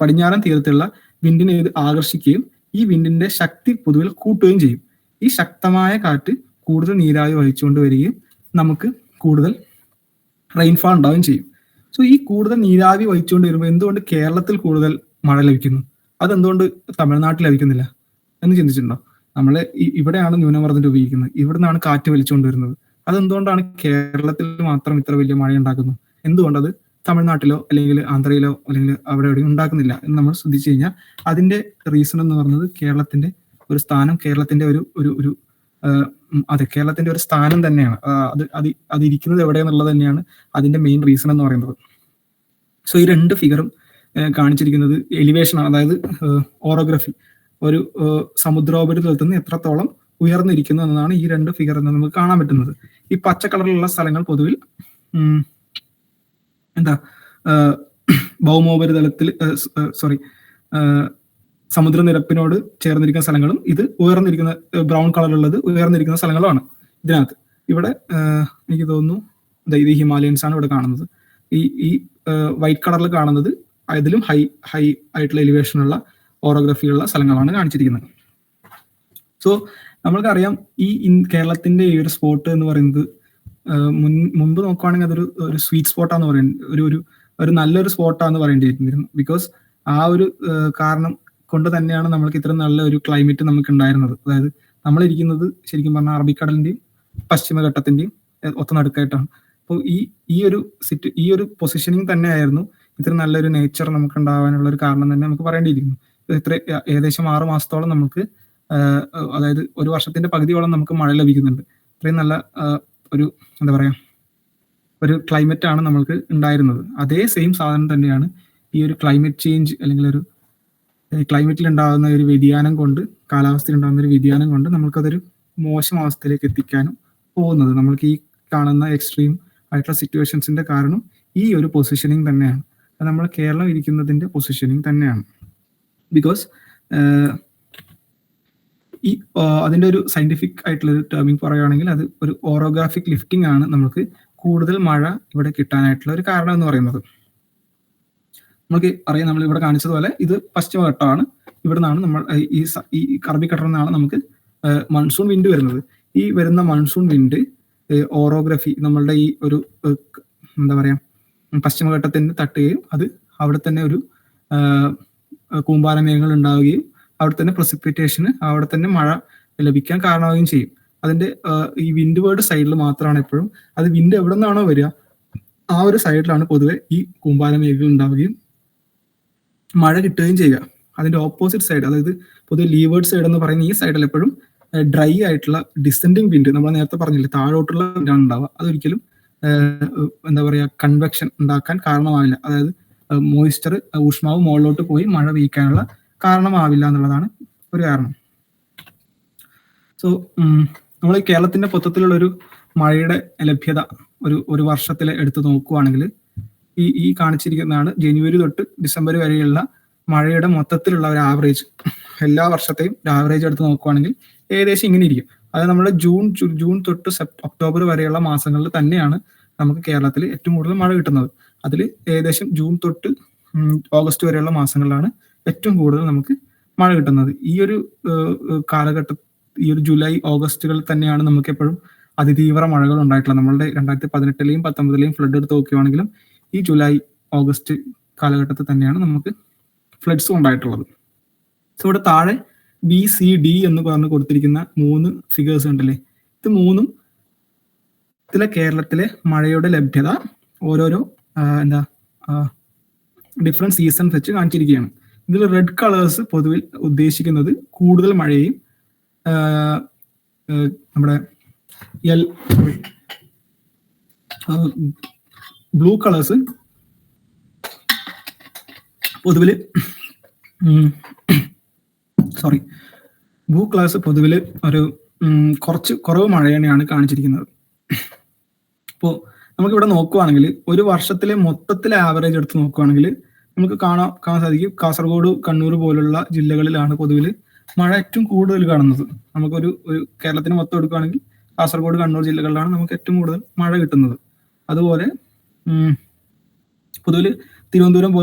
പടിഞ്ഞാറൻ തീരത്തുള്ള വിൻഡിനെ ഇത് ആകർഷിക്കുകയും ഈ വിൻഡിന്റെ ശക്തി പൊതുവിൽ കൂട്ടുകയും ചെയ്യും. ഈ ശക്തമായ കാറ്റ് കൂടുതൽ നീരാവി വഹിച്ചുകൊണ്ട് വരികയും നമുക്ക് കൂടുതൽ റെയിൻഫാൾ ഉണ്ടാവുകയും ചെയ്യും. സോ ഈ കൂടുതൽ നീരാവി വഹിച്ചുകൊണ്ട് വരുമ്പോൾ എന്തുകൊണ്ട് കേരളത്തിൽ കൂടുതൽ മഴ ലഭിക്കുന്നു, അതെന്തുകൊണ്ട് തമിഴ്നാട്ടിൽ ലഭിക്കുന്നില്ല എന്ന് ചിന്തിച്ചിട്ടുണ്ടോ? നമ്മൾ ഇവിടെയാണ് ന്യൂനമർദ്ദം രൂപീകരിക്കുന്നത്, ഇവിടെ നിന്നാണ് കാറ്റ് വലിച്ചുകൊണ്ട് വരുന്നത്. അതെന്തുകൊണ്ടാണ് കേരളത്തിൽ മാത്രം ഇത്ര വലിയ മഴ ഉണ്ടാക്കുന്നു? എന്തുകൊണ്ടത് തമിഴ്നാട്ടിലോ അല്ലെങ്കിൽ ആന്ധ്രയിലോ അല്ലെങ്കിൽ അവിടെ എവിടെയും ഉണ്ടാക്കുന്നില്ല എന്ന് നമ്മൾ ശ്രദ്ധിച്ചു കഴിഞ്ഞാൽ അതിന്റെ റീസൺ എന്ന് പറയുന്നത് കേരളത്തിന്റെ ഒരു സ്ഥാനം, കേരളത്തിന്റെ കേരളത്തിന്റെ ഒരു സ്ഥാനം തന്നെയാണ്. അത് ഇരിക്കുന്നത് എവിടെയെന്നുള്ളത് തന്നെയാണ് അതിന്റെ മെയിൻ റീസൺ എന്ന് പറയുന്നത്. സോ ഈ 2 ഫിഗറും കാണിച്ചിരിക്കുന്നത് എലിവേഷനാണ്, അതായത് ഓറോഗ്രഫി, ഒരു സമുദ്രോപരിതലത്തിൽ നിന്ന് എത്രത്തോളം ഉയർന്നിരിക്കുന്നു എന്നതാണ് ഈ 2 ഫിഗറിൽ നിന്ന് നമുക്ക് കാണാൻ പറ്റുന്നത്. ഈ പച്ച കളറിലുള്ള സ്ഥലങ്ങൾ പൊതുവിൽ ഭൗമോപരിതലത്തിൽ സമുദ്രനിരപ്പിനോട് ചേർന്നിരിക്കുന്ന സ്ഥലങ്ങളും ഇത് ഉയർന്നിരിക്കുന്ന ബ്രൗൺ കളറിലുള്ളത് ഉയർന്നിരിക്കുന്ന സ്ഥലങ്ങളുമാണ്. ഇതിനകത്ത് ഇവിടെ എനിക്ക് തോന്നുന്നു ഇത് ഹിമാലയൻസ് ആണ് ഇവിടെ കാണുന്നത്. ഈ വൈറ്റ് കളറിൽ കാണുന്നത് അതിലും ഹൈ ആയിട്ടുള്ള എലിവേഷനുള്ള ഓറോഗ്രഫിയുള്ള സ്ഥലങ്ങളാണ് കാണിച്ചിരിക്കുന്നത്. സോ നമ്മൾക്കറിയാം കേരളത്തിന്റെ ഈ ഒരു സ്പോട്ട് എന്ന് പറയുന്നത് മുൻപ് നോക്കുവാണെങ്കിൽ ഒരു സ്വീറ്റ് സ്പോട്ടാന്ന് പറയുന്നത് ഒരു നല്ലൊരു സ്പോട്ടാന്ന് പറയേണ്ടിയിരുന്നു. ബിക്കോസ് ആ ഒരു കാരണം കൊണ്ട് തന്നെയാണ് നമ്മൾക്ക് ഇത്ര നല്ല ഒരു ക്ലൈമറ്റ് നമുക്ക് ഉണ്ടായിരുന്നത്. അതായത് നമ്മളിരിക്കുന്നത് ശരിക്കും പറഞ്ഞാൽ അറബിക്കടലിന്റെയും പശ്ചിമഘട്ടത്തിന്റെയും ഒത്തുനടുക്കായിട്ടാണ്. അപ്പോൾ ഈ ഒരു പൊസിഷനിങ് തന്നെയായിരുന്നു ഇത്ര നല്ലൊരു നേച്ചർ നമുക്ക് ഉണ്ടാവാനുള്ള ഒരു കാരണം തന്നെ നമുക്ക് പറയേണ്ടിയിരിക്കുന്നു. ഇത്ര ഏകദേശം 6 മാസത്തോളം നമുക്ക് അതായത് ഒരു വർഷത്തിന്റെ പകുതിയോളം നമുക്ക് മഴ ലഭിക്കുന്നുണ്ട്. ഇത്രയും നല്ല ഒരു എന്താ പറയാ ഒരു ക്ലൈമറ്റ് ആണ് നമ്മൾക്ക് ഉണ്ടായിരുന്നത്. അതേ സെയിം സാധനം തന്നെയാണ് ഈ ഒരു ക്ലൈമറ്റ് ചേഞ്ച് അല്ലെങ്കിൽ ഒരു ക്ലൈമറ്റിൽ ഉണ്ടാകുന്ന ഒരു വ്യതിയാനം കൊണ്ട്, കാലാവസ്ഥയിൽ ഉണ്ടാകുന്ന ഒരു വ്യതിയാനം കൊണ്ട് നമുക്കതൊരു മോശം അവസ്ഥയിലേക്ക് എത്തിക്കാനും പോകുന്നത്. നമ്മൾക്ക് ഈ കാണുന്ന എക്സ്ട്രീം ആയിട്ടുള്ള സിറ്റുവേഷൻസിന്റെ കാരണം ഈ ഒരു പൊസിഷനിങ് തന്നെയാണ്. അത് നമ്മൾ കേരളം ഇരിക്കുന്നതിന്റെ പൊസിഷനിങ് തന്നെയാണ്. ബിക്കോസ് അതിന്റെ ഒരു സയന്റിഫിക് ആയിട്ടുള്ള ഒരു ടേമിംഗ് പറയുകയാണെങ്കിൽ അത് ഒരു ഓറോഗ്രാഫിക് ലിഫ്റ്റിംഗ് ആണ് നമുക്ക് കൂടുതൽ മഴ ഇവിടെ കിട്ടാനായിട്ടുള്ള ഒരു കാരണം എന്ന് പറയുന്നത്. നമുക്ക് അറിയാം, നമ്മൾ ഇവിടെ കാണിച്ചതുപോലെ ഇത് പശ്ചിമഘട്ടമാണ്. ഇവിടെ നിന്നാണ് നമ്മൾ ഈ അറബിക്കടലിൽ നിന്നാണ് നമുക്ക് മൺസൂൺ വിൻഡ് വരുന്നത്. ഈ വരുന്ന മൺസൂൺ വിൻഡ് ഓറോഗ്രഫി നമ്മളുടെ ഈ ഒരു എന്താ പറയാ പശ്ചിമഘട്ടത്തിന് തട്ടുകയും അത് അവിടെ തന്നെ ഒരു കൂമ്പാര മേഘങ്ങൾ ഉണ്ടാവുകയും അവിടെ തന്നെ പ്രസിപ്പിറ്റേഷന് അവിടെ തന്നെ മഴ ലഭിക്കാൻ കാരണമാവുകയും ചെയ്യും. അതിന്റെ ഈ വിൻഡ് വേർഡ് സൈഡിൽ മാത്രമാണ് എപ്പോഴും അത് വിൻഡ് എവിടെ നിന്നാണോ വരിക ആ ഒരു സൈഡിലാണ് പൊതുവെ ഈ കൂമ്പാര മേഘങ്ങൾ ഉണ്ടാവുകയും മഴ കിട്ടുകയും ചെയ്യുക. അതിന്റെ ഓപ്പോസിറ്റ് സൈഡ്, അതായത് പൊതുവെ ലീവേർഡ് സൈഡ് എന്ന് പറയുന്ന ഈ സൈഡിൽ എപ്പോഴും ഡ്രൈ ആയിട്ടുള്ള ഡിസെൻഡിങ് വിൻഡ്, നമ്മൾ നേരത്തെ പറഞ്ഞില്ലേ താഴോട്ടുള്ള വിൻഡാണ് ഉണ്ടാവുക. അതൊരിക്കലും എന്താ പറയുക കൺവെക്ഷൻ ഉണ്ടാക്കാൻ കാരണമാവില്ല. അതായത് മോയിസ്ചർ ഊഷ്മാവ് മുകളിലോട്ട് പോയി മഴ പെയ്ക്കാനുള്ള കാരണമാവില്ല എന്നുള്ളതാണ് ഒരു കാരണം. സോ നമ്മൾ കേരളത്തിന്റെ മൊത്തത്തിലുള്ള ഒരു മഴയുടെ ലഭ്യത ഒരു വർഷത്തിൽ എടുത്ത് നോക്കുവാണെങ്കിൽ ഈ കാണിച്ചിരിക്കുന്നതാണ് ജനുവരി തൊട്ട് ഡിസംബർ വരെയുള്ള മഴയുടെ മൊത്തത്തിലുള്ള ഒരു ആവറേജ്. എല്ലാ വർഷത്തെയും ഒരു ആവറേജ് എടുത്ത് നോക്കുവാണെങ്കിൽ ഏകദേശം ഇങ്ങനെ ഇരിക്കും. അത് നമ്മുടെ ജൂൺ തൊട്ട് ഒക്ടോബർ വരെയുള്ള മാസങ്ങളിൽ തന്നെയാണ് നമുക്ക് കേരളത്തിൽ ഏറ്റവും കൂടുതൽ മഴ കിട്ടുന്നത്. അതിൽ ഏകദേശം ജൂൺ തൊട്ട് ഓഗസ്റ്റ് വരെയുള്ള മാസങ്ങളിലാണ് ഏറ്റവും കൂടുതൽ നമുക്ക് മഴ കിട്ടുന്നത്. ഈ ഒരു കാലഘട്ടം, ഈ ഒരു ജൂലൈ ഓഗസ്റ്റുകളിൽ തന്നെയാണ് നമുക്ക് എപ്പോഴും അതിതീവ്ര മഴകൾ ഉണ്ടായിട്ടുള്ളത്. നമ്മളുടെ 2018-ലെയും 2019-ലെയും ഫ്ലഡ് എടുത്ത് നോക്കുകയാണെങ്കിലും ഈ ജൂലൈ ഓഗസ്റ്റ് കാലഘട്ടത്തിൽ തന്നെയാണ് നമുക്ക് ഫ്ലഡ്സും ഉണ്ടായിട്ടുള്ളത്. സോ ഇവിടെ താഴെ BCD എന്ന് പറഞ്ഞ് കൊടുത്തിരിക്കുന്ന 3 ഫിഗേഴ്സ് ഉണ്ടല്ലേ, ഇത് 3 ഇതിലെ കേരളത്തിലെ മഴയുടെ ലഭ്യത ഓരോരോ ഡിഫറെന്റ് സീസൺ വെച്ച് കാണിച്ചിരിക്കുകയാണ്. ഇതിൽ റെഡ് കളേഴ്സ് പൊതുവിൽ ഉദ്ദേശിക്കുന്നത് കൂടുതൽ മഴയും, നമ്മുടെ ബ്ലൂ കളേഴ്സ് പൊതുവിൽ പൊതുവിൽ ഒരു കുറവ് മഴ തന്നെയാണ് കാണിച്ചിരിക്കുന്നത്. അപ്പോൾ നമുക്കിവിടെ നോക്കുവാണെങ്കിൽ ഒരു വർഷത്തിലെ മൊത്തത്തിലെ ആവറേജ് എടുത്ത് നോക്കുവാണെങ്കിൽ നമുക്ക് കാണാൻ സാധിക്കും കാസർഗോഡ്, കണ്ണൂർ പോലുള്ള ജില്ലകളിലാണ് പൊതുവിൽ മഴ ഏറ്റവും കൂടുതൽ കാണുന്നത്. നമുക്കൊരു കേരളത്തിന് മൊത്തം എടുക്കുകയാണെങ്കിൽ കാസർഗോഡ്, കണ്ണൂർ ജില്ലകളിലാണ് നമുക്ക് ഏറ്റവും കൂടുതൽ മഴ കിട്ടുന്നത്. അതുപോലെ പൊതുവിൽ തിരുവനന്തപുരം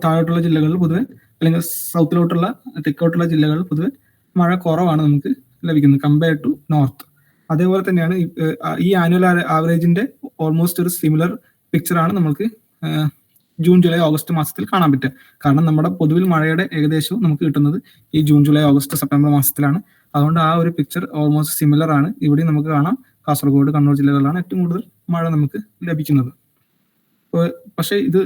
താഴോട്ടുള്ള ജില്ലകളിൽ പൊതുവെ, അല്ലെങ്കിൽ സൗത്തിലോട്ടുള്ള തെക്കോട്ടുള്ള ജില്ലകളിൽ പൊതുവെ മഴ കുറവാണ് നമുക്ക് ലഭിക്കുന്നത് കമ്പയർ ടു നോർത്ത്. അതേപോലെ തന്നെയാണ് ഈ ആനുവൽ ആവറേജിന്റെ ഓൾമോസ്റ്റ് ഒരു സിമിലർ പിക്ചറാണ് നമുക്ക് ജൂൺ, ജൂലൈ, ഓഗസ്റ്റ് മാസത്തിൽ കാണാൻ പറ്റുക. കാരണം നമ്മുടെ പൊതുവിൽ മഴയുടെ ഏകദേശവും നമുക്ക് കിട്ടുന്നത് ഈ ജൂൺ, ജൂലൈ, ഓഗസ്റ്റ്, സെപ്റ്റംബർ മാസത്തിലാണ്. അതുകൊണ്ട് ആ ഒരു പിക്ചർ ഓൾമോസ്റ്റ് സിമിലർ ആണ്. ഇവിടെ നമുക്ക് കാണാം കാസർഗോഡ്, കണ്ണൂർ ജില്ലകളിലാണ് ഏറ്റവും കൂടുതൽ മഴ നമുക്ക് ലഭിക്കുന്നത്. പക്ഷേ ഇത്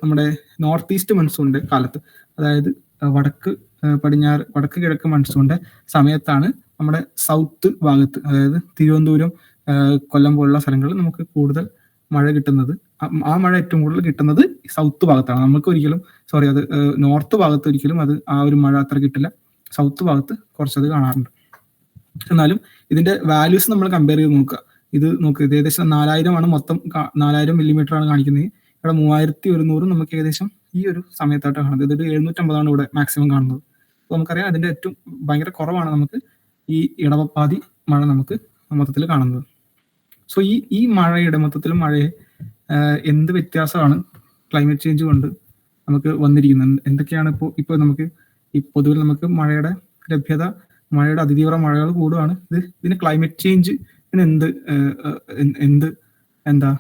നമ്മുടെ നോർത്ത് ഈസ്റ്റ് മൺസൂണിന്റെ കാലത്ത്, അതായത് വടക്ക് കിഴക്ക് മൺസൂണിന്റെ സമയത്താണ് നമ്മുടെ സൗത്ത് ഭാഗത്ത്, അതായത് തിരുവനന്തപുരം, കൊല്ലം പോലുള്ള സ്ഥലങ്ങളിൽ നമുക്ക് കൂടുതൽ മഴ കിട്ടുന്നത്. ആ മഴ ഏറ്റവും കൂടുതൽ കിട്ടുന്നത് സൗത്ത് ഭാഗത്താണ്. നമുക്ക് അത് നോർത്ത് ഭാഗത്ത് ഒരിക്കലും അത് ആ ഒരു മഴ അത്ര കിട്ടില്ല. സൗത്ത് ഭാഗത്ത് കുറച്ചത് കാണാറുണ്ട്. എന്നാലും ഇതിന്റെ വാല്യൂസ് നമ്മൾ കമ്പയർ ചെയ്ത് നോക്കുക. ഇത് ഏകദേശം 4000 ആണ്, മൊത്തം 4000 മില്ലിമീറ്റർ ആണ് കാണിക്കുന്നത്. ഇവിടെ 3100 നമുക്ക് ഏകദേശം ഈ ഒരു സമയത്തായിട്ടാണ് കാണുന്നത്. ഇതൊരു 750 ഇവിടെ മാക്സിമം കാണുന്നത്. അപ്പോൾ നമുക്കറിയാം അതിന്റെ ഏറ്റവും ഭയങ്കര കുറവാണ് നമുക്ക് ഈ ഇടവപ്പാതി മഴ നമുക്ക് മൊത്തത്തിൽ കാണുന്നത്. സോ ഈ മഴയുടെ മൊത്തത്തിലും മഴയെ എന്ത് വ്യത്യാസമാണ് ക്ലൈമറ്റ് ചേഞ്ച് കൊണ്ട് നമുക്ക് വന്നിരിക്കുന്നത്, എന്തൊക്കെയാണ് ഇപ്പോൾ നമുക്ക് ഈ പൊതുവിൽ നമുക്ക് മഴയുടെ ലഭ്യത മഴയുടെ അതിതീവ്ര മഴകൾ കൂടുകയാണ്. ഇതിന് ക്ലൈമറ്റ് ചേഞ്ചിന് എന്ത് എന്താ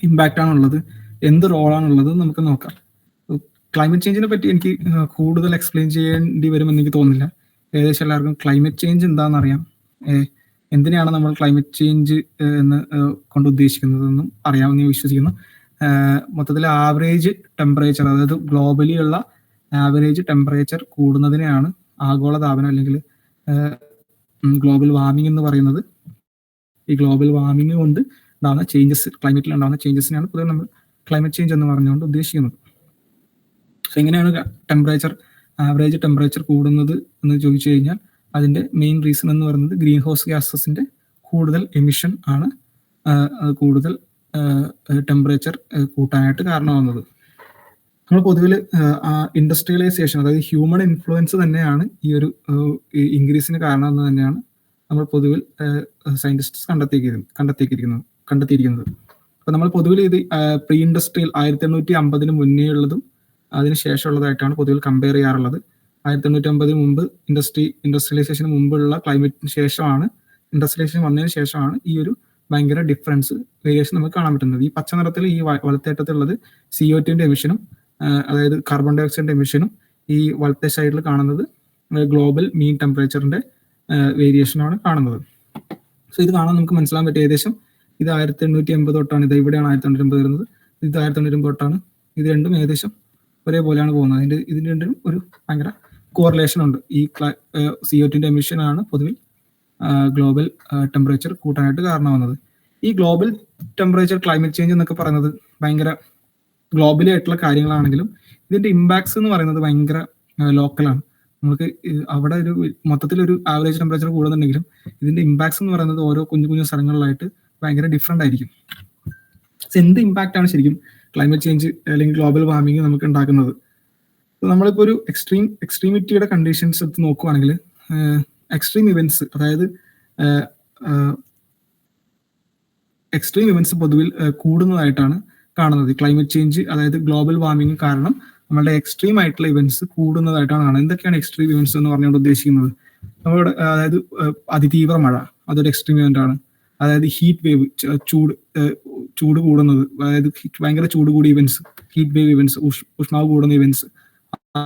ഇമ്പാക്റ്റ് ആണുള്ളത്, എന്ത് റോളാണുള്ളത് നമുക്ക് നോക്കാം. ക്ലൈമറ്റ് ചേഞ്ചിനെ പറ്റി എനിക്ക് കൂടുതൽ എക്സ്പ്ലെയിൻ ചെയ്യേണ്ടി വരുമെന്ന് എനിക്ക് തോന്നുന്നില്ല. ഏകദേശം എല്ലാവർക്കും ക്ലൈമറ്റ് ചേഞ്ച് എന്താണെന്നറിയാം. എന്തിനാണ് നമ്മൾ ക്ലൈമറ്റ് ചേഞ്ച് എന്ന് കൊണ്ട് ഉദ്ദേശിക്കുന്നതെന്നും അറിയാമെന്ന് ഞാൻ വിശ്വസിക്കുന്നു. മൊത്തത്തിൽ ആവറേജ് ടെമ്പറേച്ചർ, അതായത് ഗ്ലോബലി ഉള്ള ആവറേജ് ടെമ്പറേച്ചർ കൂടുന്നതിനെയാണ് ആഗോളതാപനം അല്ലെങ്കിൽ ഗ്ലോബൽ വാർമിംഗ് എന്ന് പറയുന്നത്. ഈ ഗ്ലോബൽ വാർമിംഗ് കൊണ്ട് ഉണ്ടാകുന്ന ചേഞ്ചസ്, ക്ലൈമറ്റിൽ ഉണ്ടാകുന്ന ചേഞ്ചസിനെയാണ് പൊതുവെ നമ്മൾ ക്ലൈമറ്റ് ചേഞ്ച് എന്ന് പറഞ്ഞുകൊണ്ട് ഉദ്ദേശിക്കുന്നത്. സോ എങ്ങനെയാണ് ആവറേജ് ടെമ്പറേച്ചർ കൂടുന്നത് എന്ന് ചോദിച്ചു കഴിഞ്ഞാൽ അതിന്റെ മെയിൻ റീസൺ എന്ന് പറയുന്നത് ഗ്രീൻ ഹൗസ് ഗ്യാസസിന്റെ കൂടുതൽ എമിഷൻ ആണ് കൂടുതൽ ടെമ്പറേച്ചർ കൂട്ടാനായിട്ട് കാരണമാകുന്നത്. നമ്മൾ പൊതുവിൽ ഇൻഡസ്ട്രിയലൈസേഷൻ, അതായത് ഹ്യൂമൻ ഇൻഫ്ലുവൻസ് തന്നെയാണ് ഈ ഒരു ഇൻക്രീസിന് കാരണം എന്ന് തന്നെയാണ് നമ്മൾ പൊതുവിൽ സയന്റിസ്റ്റ് കണ്ടെത്തിയിരിക്കുന്നത്. അപ്പൊ നമ്മൾ പൊതുവിൽ ഇത് പ്രീ ഇൻഡസ്ട്രിയൽ 1850 മുന്നേ ഉള്ളതും അതിന് ശേഷമുള്ളതായിട്ടാണ് പൊതുവിൽ കമ്പയർ ചെയ്യാറുള്ളത്. 1850 മുമ്പ് ഇൻഡസ്ട്രിയലൈസേഷന് മുമ്പുള്ള ക്ലൈമറ്റിന് ശേഷമാണ്, ഇൻഡസ്ട്രിയലൈസേഷൻ വന്നതിന് ശേഷമാണ് ഈ ഒരു ഭയങ്കര വേരിയേഷൻ നമുക്ക് കാണാൻ പറ്റുന്നത്. ഈ പച്ച നിറത്തിൽ ഈ വലത്തേറ്റത്തുള്ളത് CO2 എമിഷനും, അതായത് കാർബൺ ഡൈ ഓക്സൈഡിന്റെ എമിഷനും, ഈ വലത്തെ സൈഡിൽ കാണുന്നത് ഗ്ലോബൽ മീൻ ടെമ്പറേച്ചറിന്റെ വേരിയേഷനാണ് കാണുന്നത്. സോ ഇത് കാണാൻ നമുക്ക് മനസ്സിലാൻ പറ്റും. ഏകദേശം ഇത് 1880 തൊട്ടാണ്, ഇത് ഇവിടെയാണ് 1880 വരുന്നത്, ഇത് 1880 തൊട്ടാണ്. ഇത് രണ്ടും ഏകദേശം ഒരേപോലെയാണ് പോകുന്നത്. ഇതിന്റെ രണ്ടും ഒരു ഭയങ്കര കോറിലേഷൻ ഉണ്ട്. ഈ CO2 എമിഷൻ ആണ് പൊതുവിൽ ഗ്ലോബൽ ടെമ്പറേച്ചർ കൂട്ടാനായിട്ട് കാരണമാകുന്നത്. ഈ ഗ്ലോബൽ ടെമ്പറേച്ചർ ക്ലൈമറ്റ് ചേഞ്ച് എന്നൊക്കെ പറയുന്നത് ഭയങ്കര ഗ്ലോബലി ആയിട്ടുള്ള കാര്യങ്ങളാണെങ്കിലും ഇതിന്റെ ഇമ്പാക്ട്സ് എന്ന് പറയുന്നത് ഭയങ്കര ലോക്കലാണ്. നമുക്ക് അവിടെ ഒരു മൊത്തത്തിലൊരു ആവറേജ് ടെമ്പറേച്ചർ കൂടുന്നുണ്ടെങ്കിലും ഇതിന്റെ ഇമ്പാക്ട്സ് എന്ന് പറയുന്നത് ഓരോ കുഞ്ഞു കുഞ്ഞു സ്ഥലങ്ങളിലായിട്ട് ഭയങ്കര ഡിഫറെന്റ് ആയിരിക്കും. എന്ത് ഇമ്പാക്റ്റ് ആണ് ശരിക്കും ക്ലൈമറ്റ് ചേഞ്ച് അല്ലെങ്കിൽ ഗ്ലോബൽ വാർമിംഗ് നമുക്ക് ഉണ്ടാക്കുന്നത്? നമ്മളിപ്പോൾ ഒരു എക്സ്ട്രീമിറ്റിയുടെ കണ്ടീഷൻസ് എടുത്ത് നോക്കുവാണെങ്കിൽ എക്സ്ട്രീം ഇവന്റ്സ്, അതായത് എക്സ്ട്രീം ഇവന്റ്സ് പൊതുവിൽ കൂടുന്നതായിട്ടാണ് കാണുന്നത്. ക്ലൈമറ്റ് ചേഞ്ച്, അതായത് ഗ്ലോബൽ വാർമിംഗ് കാരണം നമ്മളുടെ എക്സ്ട്രീം ആയിട്ടുള്ള ഇവന്റ്സ് കൂടുന്നതായിട്ടാണ് കാണുന്നത്. എന്തൊക്കെയാണ് എക്സ്ട്രീം ഇവന്റ്സ് എന്ന് പറഞ്ഞുകൊണ്ട് ഉദ്ദേശിക്കുന്നത്? നമ്മുടെ അതായത് അതിതീവ്ര മഴ, അതൊരു എക്സ്ട്രീം ഇവന്റ് ആണ്. അതായത് ഹീറ്റ് വേവ്, ചൂട് കൂടുന്നത്, അതായത് ഭയങ്കര ചൂട് കൂടിയ ഇവന്റ്സ്, ഹീറ്റ് വേവ് ഇവന്റ്സ്, ഉഷ്മാവ് കൂടുന്ന ഇവന്റ്സ്,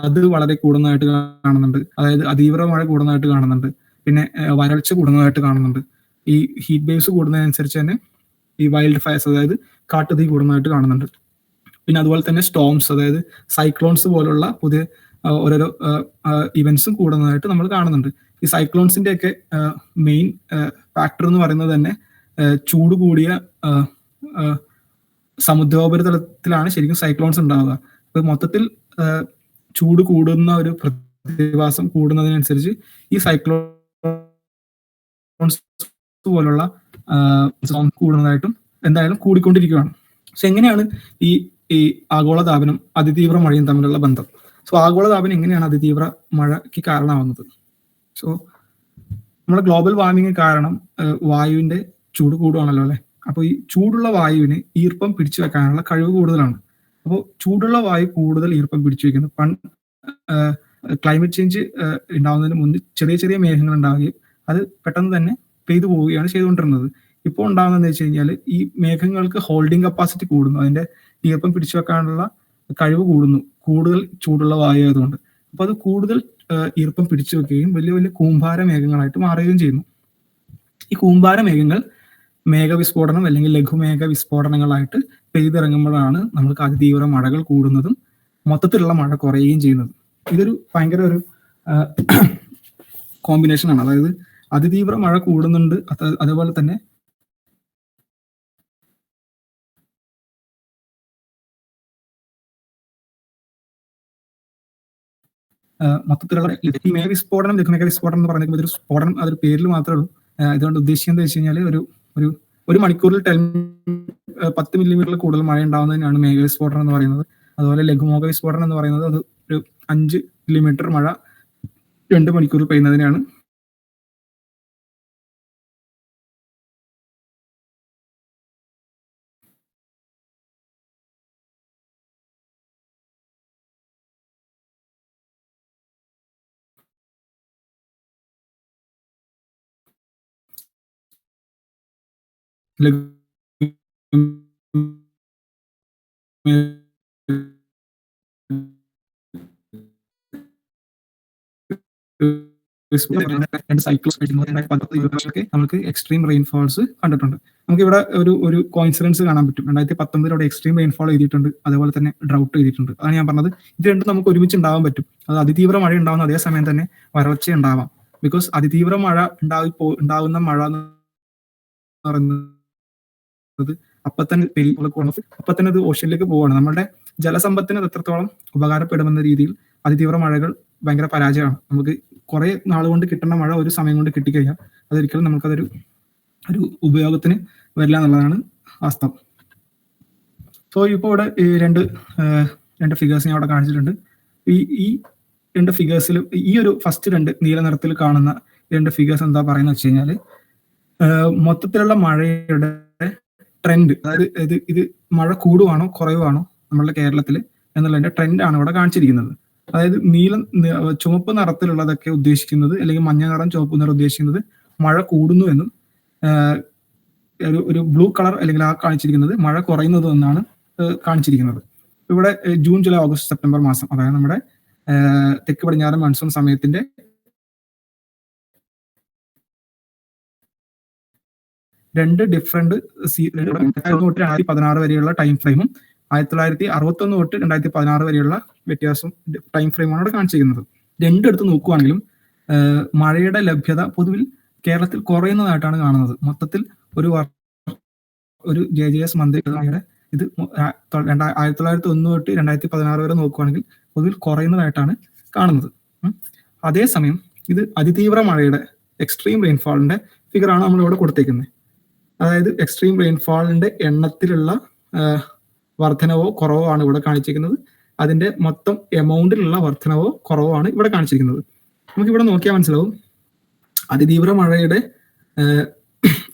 അത് വളരെ കൂടുന്നതായിട്ട് കാണുന്നുണ്ട്. അതായത് അതീവ്ര മഴ കൂടുന്നതായിട്ട് കാണുന്നുണ്ട്. പിന്നെ വരൾച്ച കൂടുന്നതായിട്ട് കാണുന്നുണ്ട്. ഈ ഹീറ്റ് വേവ്സ് കൂടുന്നതനുസരിച്ച് തന്നെ ഈ വൈൽഡ് ഫയർസ്, അതായത് കാട്ടുതീ കൂടുന്നതായിട്ട് കാണുന്നുണ്ട്. പിന്നെ അതുപോലെ തന്നെ സ്റ്റോംസ്, അതായത് സൈക്ലോൺസ് പോലുള്ള പുതിയ ഓരോരോ ഇവന്റ്സും കൂടുന്നതായിട്ട് നമ്മൾ കാണുന്നുണ്ട്. ഈ സൈക്ലോൺസിന്റെ ഒക്കെ മെയിൻ ഫാക്ടർ എന്ന് പറയുന്നത് തന്നെ ചൂട് കൂടിയ സമുദ്രോപരിതലത്തിലാണ് ശരിക്കും സൈക്ലോൺസ് ഉണ്ടാവുക. അപ്പൊ മൊത്തത്തിൽ ചൂട് കൂടുന്ന ഒരു പ്രതിഭാസം കൂടുന്നതിനനുസരിച്ച് ഈ സൈക്ലോൺസ് പോലുള്ള കൂടുന്നതായിട്ടും എന്തായാലും കൂടിക്കൊണ്ടിരിക്കുകയാണ്. സോ എങ്ങനെയാണ് ഈ ആഗോളതാപനം അതിതീവ്ര മഴയും തമ്മിലുള്ള ബന്ധം? സോ ആഗോളതാപനം എങ്ങനെയാണ് അതിതീവ്ര മഴയ്ക്ക് കാരണമാവുന്നത്? സോ നമ്മുടെ ഗ്ലോബൽ വാർമിംഗ് കാരണം വായുവിന്റെ ചൂട് കൂടുകയാണല്ലോ അല്ലെ. അപ്പോൾ ഈ ചൂടുള്ള വായുവിന് ഈർപ്പം പിടിച്ചു വെക്കാനുള്ള കഴിവ് കൂടുതലാണ്. അപ്പോൾ ചൂടുള്ള വായു കൂടുതൽ ഈർപ്പം പിടിച്ചു വെക്കുന്നു. ക്ലൈമറ്റ് ചേഞ്ച് ഉണ്ടാവുന്നതിന് മുൻപ് ചെറിയ ചെറിയ മേഘങ്ങൾ ഉണ്ടാവുകയും അത് പെട്ടെന്ന് തന്നെ പെയ്തു പോവുകയാണ് ചെയ്തുകൊണ്ടിരുന്നത്. ഇപ്പോൾ ഉണ്ടാകുന്നതെന്ന് വെച്ച് കഴിഞ്ഞാൽ ഈ മേഘങ്ങൾക്ക് ഹോൾഡിംഗ് കപ്പാസിറ്റി കൂടുന്നു, അതിന്റെ ഈർപ്പം പിടിച്ചു വെക്കാനുള്ള കഴിവ് കൂടുന്നു, കൂടുതൽ ചൂടുള്ള വായു ആയതുകൊണ്ട്. അപ്പൊ അത് കൂടുതൽ ഈർപ്പം പിടിച്ചു വെക്കുകയും വലിയ വലിയ കൂമ്പാര മേഘങ്ങളായിട്ട് മാറുകയും ചെയ്യുന്നു. ഈ കൂമ്പാര മേഘങ്ങൾ മേഘവിസ്ഫോടനം അല്ലെങ്കിൽ ലഘുമേഘ വിസ്ഫോടനങ്ങളായിട്ട് പെയ്തിറങ്ങുമ്പോഴാണ് നമ്മൾക്ക് അതിതീവ്ര മഴകൾ കൂടുന്നതും മൊത്തത്തിലുള്ള മഴ കുറയുകയും ചെയ്യുന്നത്. ഇതൊരു ഭയങ്കര ഒരു കോമ്പിനേഷൻ ആണ്. അതായത് അതിതീവ്ര മഴ കൂടുന്നുണ്ട്, അതേപോലെ തന്നെ മൊത്തത്തിലുള്ള ഈ മേഘവിസ്ഫോടനം ലഘുമേഘ വിസ്ഫോടനം എന്ന് പറയുന്നത് ഒരു സ്ഫോടനം, അതൊരു പേരിൽ മാത്രമേ ഉള്ളൂ. ഇതുകൊണ്ട് ഉദ്ദേശിക്കുന്നത് വെച്ച് കഴിഞ്ഞാൽ ഒരു മണിക്കൂറിൽ 10 മില്ലിമീറ്ററിൽ കൂടുതൽ മഴ ഉണ്ടാവുന്നതിനാണ് മേഘവിസ്ഫോടനം എന്ന് പറയുന്നത്. അതുപോലെ ലഘുമേഘ വിസ്ഫോടനം എന്ന് പറയുന്നത് അത് ഒരു 5 മില്ലിമീറ്റർ മഴ 2 മണിക്കൂറിൽ പെയ്യുന്നതിനാണ് രണ്ട് സൈക്ലോസ് നമുക്ക് എക്സ്ട്രീം റെയിൻഫോൾസ് കണ്ടിട്ടുണ്ട്. നമുക്കിവിടെ ഒരു കോയിൻസിഡൻസ് കാണാൻ പറ്റും. 2019 അവിടെ എക്സ്ട്രീം റെയിൻഫോൾ എഴുതിയിട്ടുണ്ട്, അതേപോലെ തന്നെ ഡ്രൗട്ട് എഴുതിയിട്ടുണ്ട്. അതാണ് ഞാൻ പറഞ്ഞത്, ഇത് രണ്ടും നമുക്ക് ഒരുമിച്ച് ഉണ്ടാവാൻ പറ്റും. അത് അതിതീവ്ര മഴ ഉണ്ടാവുന്ന അതേ സമയം തന്നെ വരൾച്ച ഉണ്ടാവാം. ബിക്കോസ് അതിതീവ്ര മഴ ഉണ്ടാവുന്ന മഴ എന്ന് പറയുന്നത് അപ്പൊ തന്നെ അത് ഓഷ്യനിലേക്ക് പോവാണ്. നമ്മുടെ ജലസമ്പത്തിന് എത്രത്തോളം ഉപകാരപ്പെടുമെന്ന രീതിയിൽ അതിതീവ്ര മഴകൾ ഭയങ്കര പരാജയമാണ്. നമുക്ക് കുറെ നാളുകൊണ്ട് കിട്ടുന്ന മഴ ഒരു സമയം കൊണ്ട് കിട്ടിക്കഴിഞ്ഞാൽ അതൊരിക്കലും നമുക്കതൊരു ഉപയോഗത്തിന് വരില്ല എന്നുള്ളതാണ് വാസ്തവം. സോ ഇപ്പോൾ ഇവിടെ രണ്ട് ഫിഗേഴ്സ് ഞാൻ അവിടെ കാണിച്ചിട്ടുണ്ട്. ഈ രണ്ട് ഫിഗേഴ്സിൽ ഈ ഒരു ഫസ്റ്റ് രണ്ട് നീല നിറത്തിൽ കാണുന്ന രണ്ട് ഫിഗേഴ്സ് എന്താ പറയുന്നത് വെച്ച് കഴിഞ്ഞാൽ, മൊത്തത്തിലുള്ള മഴയുടെ ട്രെൻഡ്, അതായത് ഇത് മഴ കൂടുവാണോ കുറയുവാണോ നമ്മളുടെ കേരളത്തിൽ എന്നുള്ളതിന്റെ ട്രെൻഡാണ് ഇവിടെ കാണിച്ചിരിക്കുന്നത്. അതായത് ചുവപ്പ് നിറത്തിലുള്ളതൊക്കെ ഉദ്ദേശിക്കുന്നത്, അല്ലെങ്കിൽ മഞ്ഞ നിറം ചുവപ്പ് നിറം ഉദ്ദേശിക്കുന്നത് മഴ കൂടുന്നു എന്നും, ഒരു ബ്ലൂ കളർ അല്ലെങ്കിൽ ആ കാണിച്ചിരിക്കുന്നത് മഴ കുറയുന്നത് എന്നാണ് കാണിച്ചിരിക്കുന്നത്. ഇവിടെ ജൂൺ, ജൂലൈ, ഓഗസ്റ്റ്, സെപ്റ്റംബർ മാസം, അതായത് നമ്മുടെ തെക്ക് പടിഞ്ഞാറൻ മൺസൂൺ സമയത്തിന്റെ രണ്ട് ഡിഫറെന്റ് 2016 വരെയുള്ള ടൈം ഫ്രെയിമും 1961 തൊട്ട് 2016 വരെയുള്ള വ്യത്യാസം ടൈം ഫ്രെയിമാണ് ഇവിടെ കാണിച്ചിരിക്കുന്നത്. രണ്ടെടുത്ത് നോക്കുകയാണെങ്കിലും മഴയുടെ ലഭ്യത പൊതുവിൽ കേരളത്തിൽ കുറയുന്നതായിട്ടാണ് കാണുന്നത്. മൊത്തത്തിൽ ഒരു JJS മന്ത്രിയുടെ ഇത് 1901 തൊട്ട് 2016 വരെ നോക്കുകയാണെങ്കിൽ പൊതുവിൽ കുറയുന്നതായിട്ടാണ് കാണുന്നത്. അതേസമയം ഇത് അതിതീവ്ര മഴയുടെ എക്സ്ട്രീം റെയിൻഫാളിന്റെ ഫിഗറാണ് നമ്മളിവിടെ കൊടുത്തേക്കുന്നത്. അതായത് എക്സ്ട്രീം റെയിൻഫാളിന്റെ എണ്ണത്തിലുള്ള വർധനവോ കുറവോ ആണ് ഇവിടെ കാണിച്ചിരിക്കുന്നത്. അതിന്റെ മൊത്തം എമൗണ്ടിലുള്ള വർധനവോ കുറവോ ആണ് ഇവിടെ കാണിച്ചിരിക്കുന്നത്. നമുക്കിവിടെ നോക്കിയാൽ മനസ്സിലാവും, അതിതീവ്ര മഴയുടെ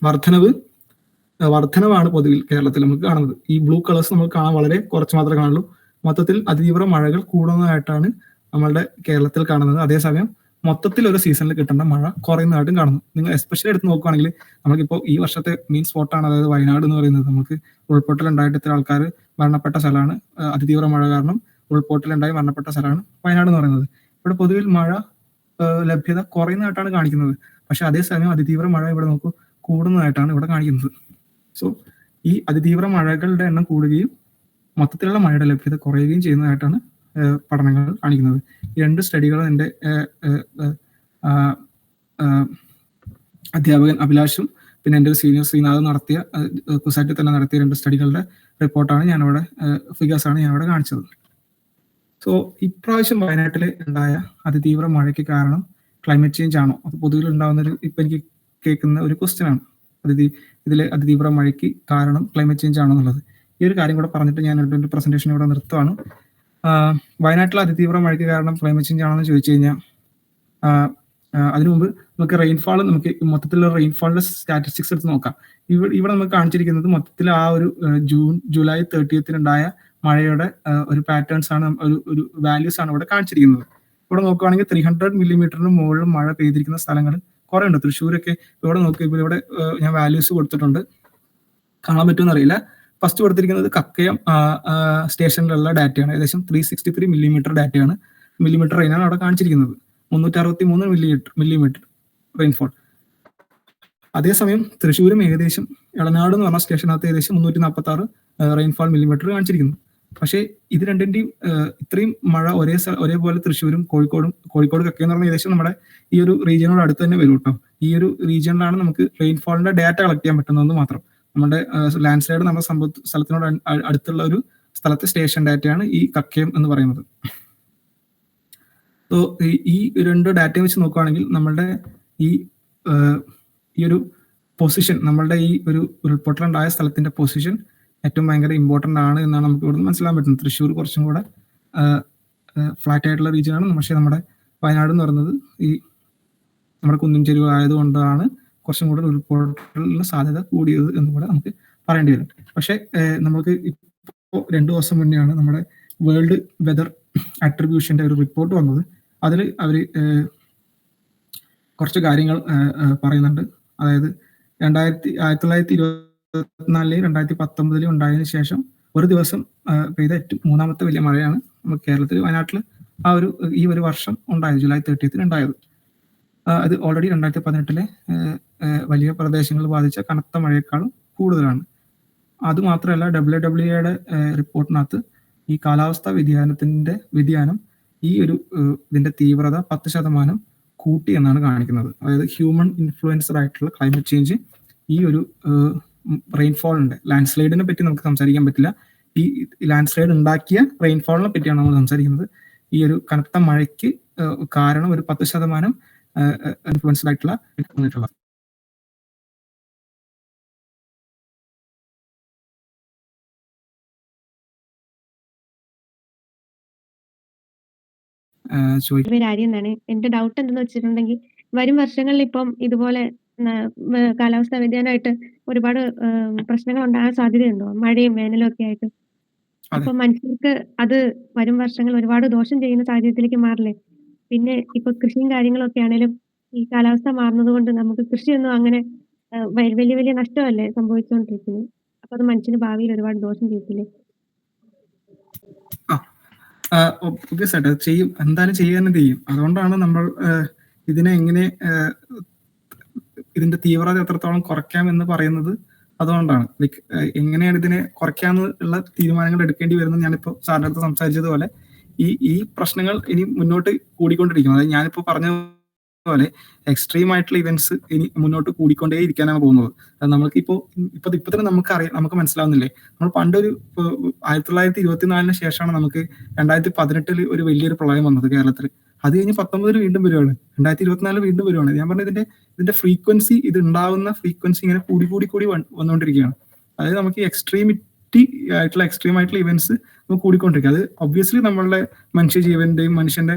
വർധനവാണ് പൊതുവിൽ കേരളത്തിൽ നമുക്ക് കാണുന്നത്. ഈ ബ്ലൂ കളേഴ്സ് നമുക്ക് കാണാൻ വളരെ കുറച്ച് മാത്രമേ കാണുള്ളൂ. മൊത്തത്തിൽ അതിതീവ്ര മഴകൾ കൂടുന്നതായിട്ടാണ് നമ്മളുടെ കേരളത്തിൽ കാണുന്നത്. അതേസമയം മൊത്തത്തിൽ ഒരു സീസണിൽ കിട്ടേണ്ട മഴ കുറയുന്നതായിട്ടും കാണുന്നു. നിങ്ങൾ എസ്പെഷ്യലി എടുത്ത് നോക്കുകയാണെങ്കിൽ നമുക്കിപ്പോൾ ഈ വർഷത്തെ മെയിൻ സ്പോട്ടാണ്, അതായത് വയനാട് എന്ന് പറയുന്നത്. നമുക്ക് ഉൾപ്പൊട്ടലുണ്ടായിട്ട് ഇത്ര ആൾക്കാർ മരണപ്പെട്ട സ്ഥലമാണ്. അതിതീവ്ര മഴ കാരണം ഉൾപ്പൊട്ടലുണ്ടായി മരണപ്പെട്ട സ്ഥലമാണ് വയനാട് എന്ന് പറയുന്നത്. ഇവിടെ പൊതുവിൽ മഴ ലഭ്യത കുറയുന്നതായിട്ടാണ് കാണിക്കുന്നത്. പക്ഷെ അതേസമയം അതിതീവ്ര മഴ ഇവിടെ നോക്കൂ കൂടുന്നതായിട്ടാണ് ഇവിടെ കാണിക്കുന്നത്. സോ ഈ അതിതീവ്ര മഴകളുടെ എണ്ണം കൂടുകയും മൊത്തത്തിലുള്ള മഴയുടെ ലഭ്യത കുറയുകയും ചെയ്യുന്നതായിട്ടാണ് പഠനങ്ങൾ കാണിക്കുന്നത്. ഈ രണ്ട് സ്റ്റഡികളും എൻ്റെ അധ്യാപകൻ അഭിലാഷും പിന്നെ എൻ്റെ ഒരു സീനിയർ ശ്രീനാഥ് നടത്തിയ കുസാറ്റിൽ തന്നെ നടത്തിയ രണ്ട് സ്റ്റഡികളുടെ റിപ്പോർട്ടാണ് ഞാനിവിടെ, ഫിഗേഴ്സാണ് ഞാനിവിടെ കാണിച്ചത്. സോ ഇപ്രാവശ്യം വയനാട്ടിൽ ഉണ്ടായ അതിതീവ്ര മഴയ്ക്ക് കാരണം ക്ലൈമറ്റ് ചേഞ്ച് ആണോ? അത് പൊതുവിൽ ഉണ്ടാകുന്നൊരു ഇപ്പം എനിക്ക് കേൾക്കുന്ന ഒരു ക്വസ്റ്റ്യൻ ആണ്. ഇതിലെ അതിതീവ്ര മഴയ്ക്ക് കാരണം ക്ലൈമറ്റ് ചേഞ്ച് ആണോ എന്നുള്ളത്. ഈ ഒരു കാര്യം കൂടെ പറഞ്ഞിട്ട് ഞാൻ എൻ്റെ പ്രസന്റേഷൻ ഇവിടെ നിർത്തുവാണ്. വയനാട്ടിലെ അതിതീവ്ര മഴയ്ക്ക് കാരണം ക്ലൈമറ്റ് ചേഞ്ച് ആണെന്ന് ചോദിച്ചു കഴിഞ്ഞാൽ, അതിനു മുമ്പ് നമുക്ക് റെയിൻഫാൾ, നമുക്ക് മൊത്തത്തിലുള്ള റെയിൻഫാളിന്റെ സ്റ്റാറ്റിസ്റ്റിക്സ് എടുത്ത് നോക്കാം. ഇവിടെ നമുക്ക് കാണിച്ചിരിക്കുന്നത് മൊത്തത്തിൽ ആ ഒരു ജൂലൈ 30 ഉണ്ടായ മഴയുടെ ഒരു പാറ്റേൺസ് ആണ്, ഒരു വാല്യൂസ് ആണ് ഇവിടെ കാണിച്ചിരിക്കുന്നത്. ഇവിടെ നോക്കുകയാണെങ്കിൽ 300 മില്ലിമീറ്ററിന് മുകളിൽ മഴ പെയ്തിരിക്കുന്ന സ്ഥലങ്ങൾ കുറെ ഉണ്ട്. തൃശ്ശൂരൊക്കെ ഇവിടെ നോക്കിയപ്പോൾ ഇവിടെ ഞാൻ വാല്യൂസ് കൊടുത്തിട്ടുണ്ട്, കാണാൻ പറ്റുമെന്ന് അറിയില്ല. ഫസ്റ്റ് കൊടുത്തിരിക്കുന്നത് കക്കയം സ്റ്റേഷനിലുള്ള ഡാറ്റയാണ്. ഏകദേശം 363 മില്ലിമീറ്റർ ഡാറ്റയാണ്, മില്ലിമീറ്റർ റെയിനാണ് അവിടെ കാണിച്ചിരിക്കുന്നത്. 363 മില്ലിമീറ്റർ റെയിൻഫോൾ. അതേസമയം തൃശ്ശൂരും ഏകദേശം എളനാട് എന്ന് പറഞ്ഞ സ്റ്റേഷനകത്ത് ഏകദേശം 346 റെയിൻഫോൾ മില്ലിമീറ്റർ കാണിച്ചിരിക്കുന്നു. പക്ഷേ ഇത് രണ്ടിന്റെയും ഇത്രയും മഴ ഒരേപോലെ തൃശ്ശൂരും കോഴിക്കോട് കക്കയം എന്ന് പറഞ്ഞാൽ ഏകദേശം നമ്മുടെ ഈ ഒരു റീജിയനോട് അടുത്ത് തന്നെ വരും കേട്ടോ. ഈ ഒരു റീജിയനിലാണ് നമുക്ക് റെയിൻഫോളിന്റെ ഡാറ്റ കളക്ട് ചെയ്യാൻ പറ്റുന്നതെന്ന് മാത്രം. നമ്മുടെ ലാൻഡ് സ്ലൈഡ് നമ്മുടെ സ്ഥലത്തിനോട് അടുത്തുള്ള ഒരു സ്ഥലത്തെ സ്റ്റേഷൻ ഡാറ്റയാണ് ഈ കക്കയം എന്ന് പറയുന്നത്. സോ ഈ രണ്ട് ഡാറ്റയും വെച്ച് നോക്കുകയാണെങ്കിൽ നമ്മളുടെ ഈ ഒരു പൊസിഷൻ, നമ്മളുടെ ഈ ഒരു ഉരുൾപൊട്ടലുണ്ടായ സ്ഥലത്തിന്റെ പൊസിഷൻ ഏറ്റവും ഭയങ്കര ഇമ്പോർട്ടൻ്റ് ആണ് എന്നാണ് നമുക്ക് ഇവിടുന്ന് മനസ്സിലാക്കാൻ പറ്റുന്നത്. തൃശ്ശൂർ കുറച്ചും കൂടെ ഫ്ലാറ്റ് ആയിട്ടുള്ള റീജിയനാണ്. പക്ഷേ നമ്മുടെ വയനാട് എന്ന് പറയുന്നത് ഈ നമ്മുടെ കുന്നിൻ ചെരുവ് ആയതുകൊണ്ടാണ് കുറച്ചും കൂടെ ഉരുൾപൊട്ടലിന് സാധ്യത കൂടിയത് എന്ന് കൂടെ നമുക്ക് പറയേണ്ടി വരും. പക്ഷേ നമുക്ക് ഇപ്പോൾ 2 ദിവസം മുന്നെയാണ് നമ്മുടെ വേൾഡ് വെതർ അട്രിബ്യൂഷന്റെ ഒരു റിപ്പോർട്ട് വന്നത്. അതിൽ അവർ കുറച്ച് കാര്യങ്ങൾ പറയുന്നുണ്ട്. അതായത് 1920 2019 ഉണ്ടായതിനു ശേഷം ഒരു ദിവസം പെയ്ത മൂന്നാമത്തെ വലിയ മഴയാണ് നമുക്ക് കേരളത്തിൽ വയനാട്ടിൽ ഈ ഒരു വർഷം ഉണ്ടായത്, ജൂലൈ 30 ഉണ്ടായത്. അത് ഓൾറെഡി 2018 വലിയ പ്രദേശങ്ങൾ ബാധിച്ച കനത്ത മഴയേക്കാളും കൂടുതലാണ്. അതുമാത്രമല്ല, WWEയുടെ റിപ്പോർട്ടിനകത്ത് ഈ കാലാവസ്ഥാ വ്യതിയാനം ഇതിന്റെ തീവ്രത 10% കൂട്ടി എന്നാണ് കാണിക്കുന്നത്. അതായത് ഹ്യൂമൻ ഇൻഫ്ലുവൻസർ ആയിട്ടുള്ള ക്ലൈമറ്റ് ചേഞ്ച് ഈ ഒരു റെയിൻഫോളിന്റെ ലാൻഡ്സ്ലൈഡിനെ പറ്റി നമുക്ക് സംസാരിക്കാൻ പറ്റില്ല. ഈ ലാൻഡ്സ്ലൈഡ് ഉണ്ടാക്കിയ റെയിൻഫോളിനെ പറ്റിയാണ് നമ്മൾ സംസാരിക്കുന്നത്. ഈ ഒരു കനത്ത മഴയ്ക്ക് കാരണം ഒരു 10% ഇൻഫ്ലുവൻസ്ഡ് ആയിട്ടുള്ള കാര്യം എന്താണ് എന്റെ ഡൗട്ട് എന്തെന്ന് വെച്ചിട്ടുണ്ടെങ്കിൽ, വരും വർഷങ്ങളിൽ ഇപ്പം ഇതുപോലെ കാലാവസ്ഥാ വ്യതിയാനമായിട്ട് ഒരുപാട് പ്രശ്നങ്ങൾ ഉണ്ടാകാൻ സാധ്യതയുണ്ടോ? മഴയും വേനലും ഒക്കെ ആയിട്ട്. അപ്പൊ മനുഷ്യർക്ക് അത് വരും വർഷങ്ങളിൽ ഒരുപാട് ദോഷം ചെയ്യുന്ന സാഹചര്യത്തിലേക്ക് മാറില്ലേ? പിന്നെ ഇപ്പൊ കൃഷിയും കാര്യങ്ങളൊക്കെ ആണേലും ഈ കാലാവസ്ഥ മാറുന്നത് കൊണ്ട് നമുക്ക് കൃഷിയൊന്നും അങ്ങനെ വലിയ വലിയ നഷ്ടമല്ലേ സംഭവിച്ചുകൊണ്ടിരിക്കുന്നത്. അപ്പൊ അത് മനുഷ്യന് ഭാവിയിൽ ഒരുപാട് ദോഷം ചെയ്യത്തില്ലേ? ചെയ്യും, എന്തായാലും ചെയ്യാനും ചെയ്യും. അതുകൊണ്ടാണ് നമ്മൾ ഇതിനെ എങ്ങനെ ഇതിന്റെ തീവ്രത എത്രത്തോളം കുറയ്ക്കാം എന്ന് പറയുന്നത്. അതുകൊണ്ടാണ് എങ്ങനെയാണ് ഇതിനെ കുറയ്ക്കാന്നുള്ള തീരുമാനങ്ങൾ എടുക്കേണ്ടി വരുന്നത്. ഞാനിപ്പോ സാറിന്റെ അടുത്ത് സംസാരിച്ചതുപോലെ ഈ പ്രശ്നങ്ങൾ ഇനി മുന്നോട്ട് കൂടിക്കൊണ്ടിരിക്കും. അതായത് ഞാനിപ്പോ പറഞ്ഞ പോലെ എക്സ്ട്രീം ആയിട്ടുള്ള ഇവന്റ്സ് ഇനി മുന്നോട്ട് കൂടിക്കൊണ്ടേ ഇരിക്കാനാണ് പോകുന്നത്. നമുക്കിപ്പോ തന്നെ നമുക്ക് മനസ്സിലാവുന്നില്ലേ, നമ്മൾ പണ്ടൊരു 1924 ശേഷമാണ് നമുക്ക് 2018 ഒരു വലിയൊരു പ്രളയം വന്നത് കേരളത്തിൽ. അത് കഴിഞ്ഞ് 19 വീണ്ടും വരുവാണ്, 2024 വീണ്ടും വരുവാണ്. ഞാൻ പറഞ്ഞ ഇതിന്റെ ഫ്രീക്വൻസി, ഇത് ഉണ്ടാവുന്ന ഫ്രീക്വൻസി ഇങ്ങനെ കൂടി വന്നുകൊണ്ടിരിക്കുകയാണ്. അതായത് നമുക്ക് എക്സ്ട്രീം ആയിട്ടുള്ള ഇവന്റ്സ് നമുക്ക് കൂടിക്കൊണ്ടിരിക്കുക. അത് ഒബ്വിയസ്ലി നമ്മളുടെ മനുഷ്യജീവന്റെയും മനുഷ്യന്റെ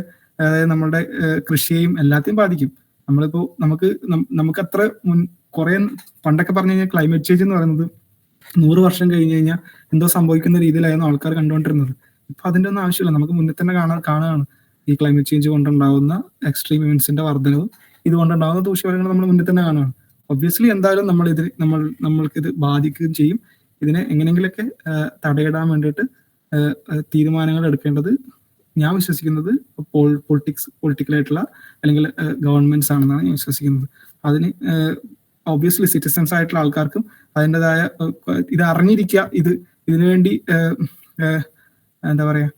നമ്മളുടെ കൃഷിയെയും എല്ലാത്തെയും ബാധിക്കും. നമുക്ക് അത്ര കുറെ പണ്ടൊക്കെ പറഞ്ഞു കഴിഞ്ഞാൽ ക്ലൈമറ്റ് ചേഞ്ച് എന്ന് പറയുന്നത് 100 വർഷം കഴിഞ്ഞ് കഴിഞ്ഞാൽ എന്തോ സംഭവിക്കുന്ന രീതിയിലായിരുന്നു ആൾക്കാർ കണ്ടുകൊണ്ടിരുന്നത്. ഇപ്പൊ അതിന്റെ ഒന്നും ആവശ്യമില്ല. നമുക്ക് മുന്നിൽ തന്നെ കാണുകയാണ് ഈ ക്ലൈമറ്റ് ചേഞ്ച് കൊണ്ടുണ്ടാവുന്ന എക്സ്ട്രീം ഇവന്റ്സിന്റെ വർധനവും ഇതുകൊണ്ടുണ്ടാവുന്ന ദൂഷ്യഫലങ്ങൾ നമ്മൾ മുന്നിൽ തന്നെ കാണുകയാണ്. ഒബ്വിയസ്ലി എന്തായാലും നമ്മൾക്കിത് ബാധിക്കുകയും ചെയ്യും. ഇതിനെ എങ്ങനെയെങ്കിലൊക്കെ തടയിടാൻ വേണ്ടിയിട്ട് തീരുമാനങ്ങൾ എടുക്കേണ്ടത് ഞാൻ വിശ്വസിക്കുന്നത് പൊളിറ്റിക്കലായിട്ടുള്ള അല്ലെങ്കിൽ ഗവൺമെന്റ്സ് ആണെന്നാണ് ഞാൻ വിശ്വസിക്കുന്നത്. അതിന് ഒബ്വിയസ്ലി സിറ്റിസൺസ് ആയിട്ടുള്ള ആൾക്കാർക്കും അതിൻ്റെതായ ഇത് അറിഞ്ഞിരിക്കുക, ഇതിനുവേണ്ടി എന്താ പറയാ,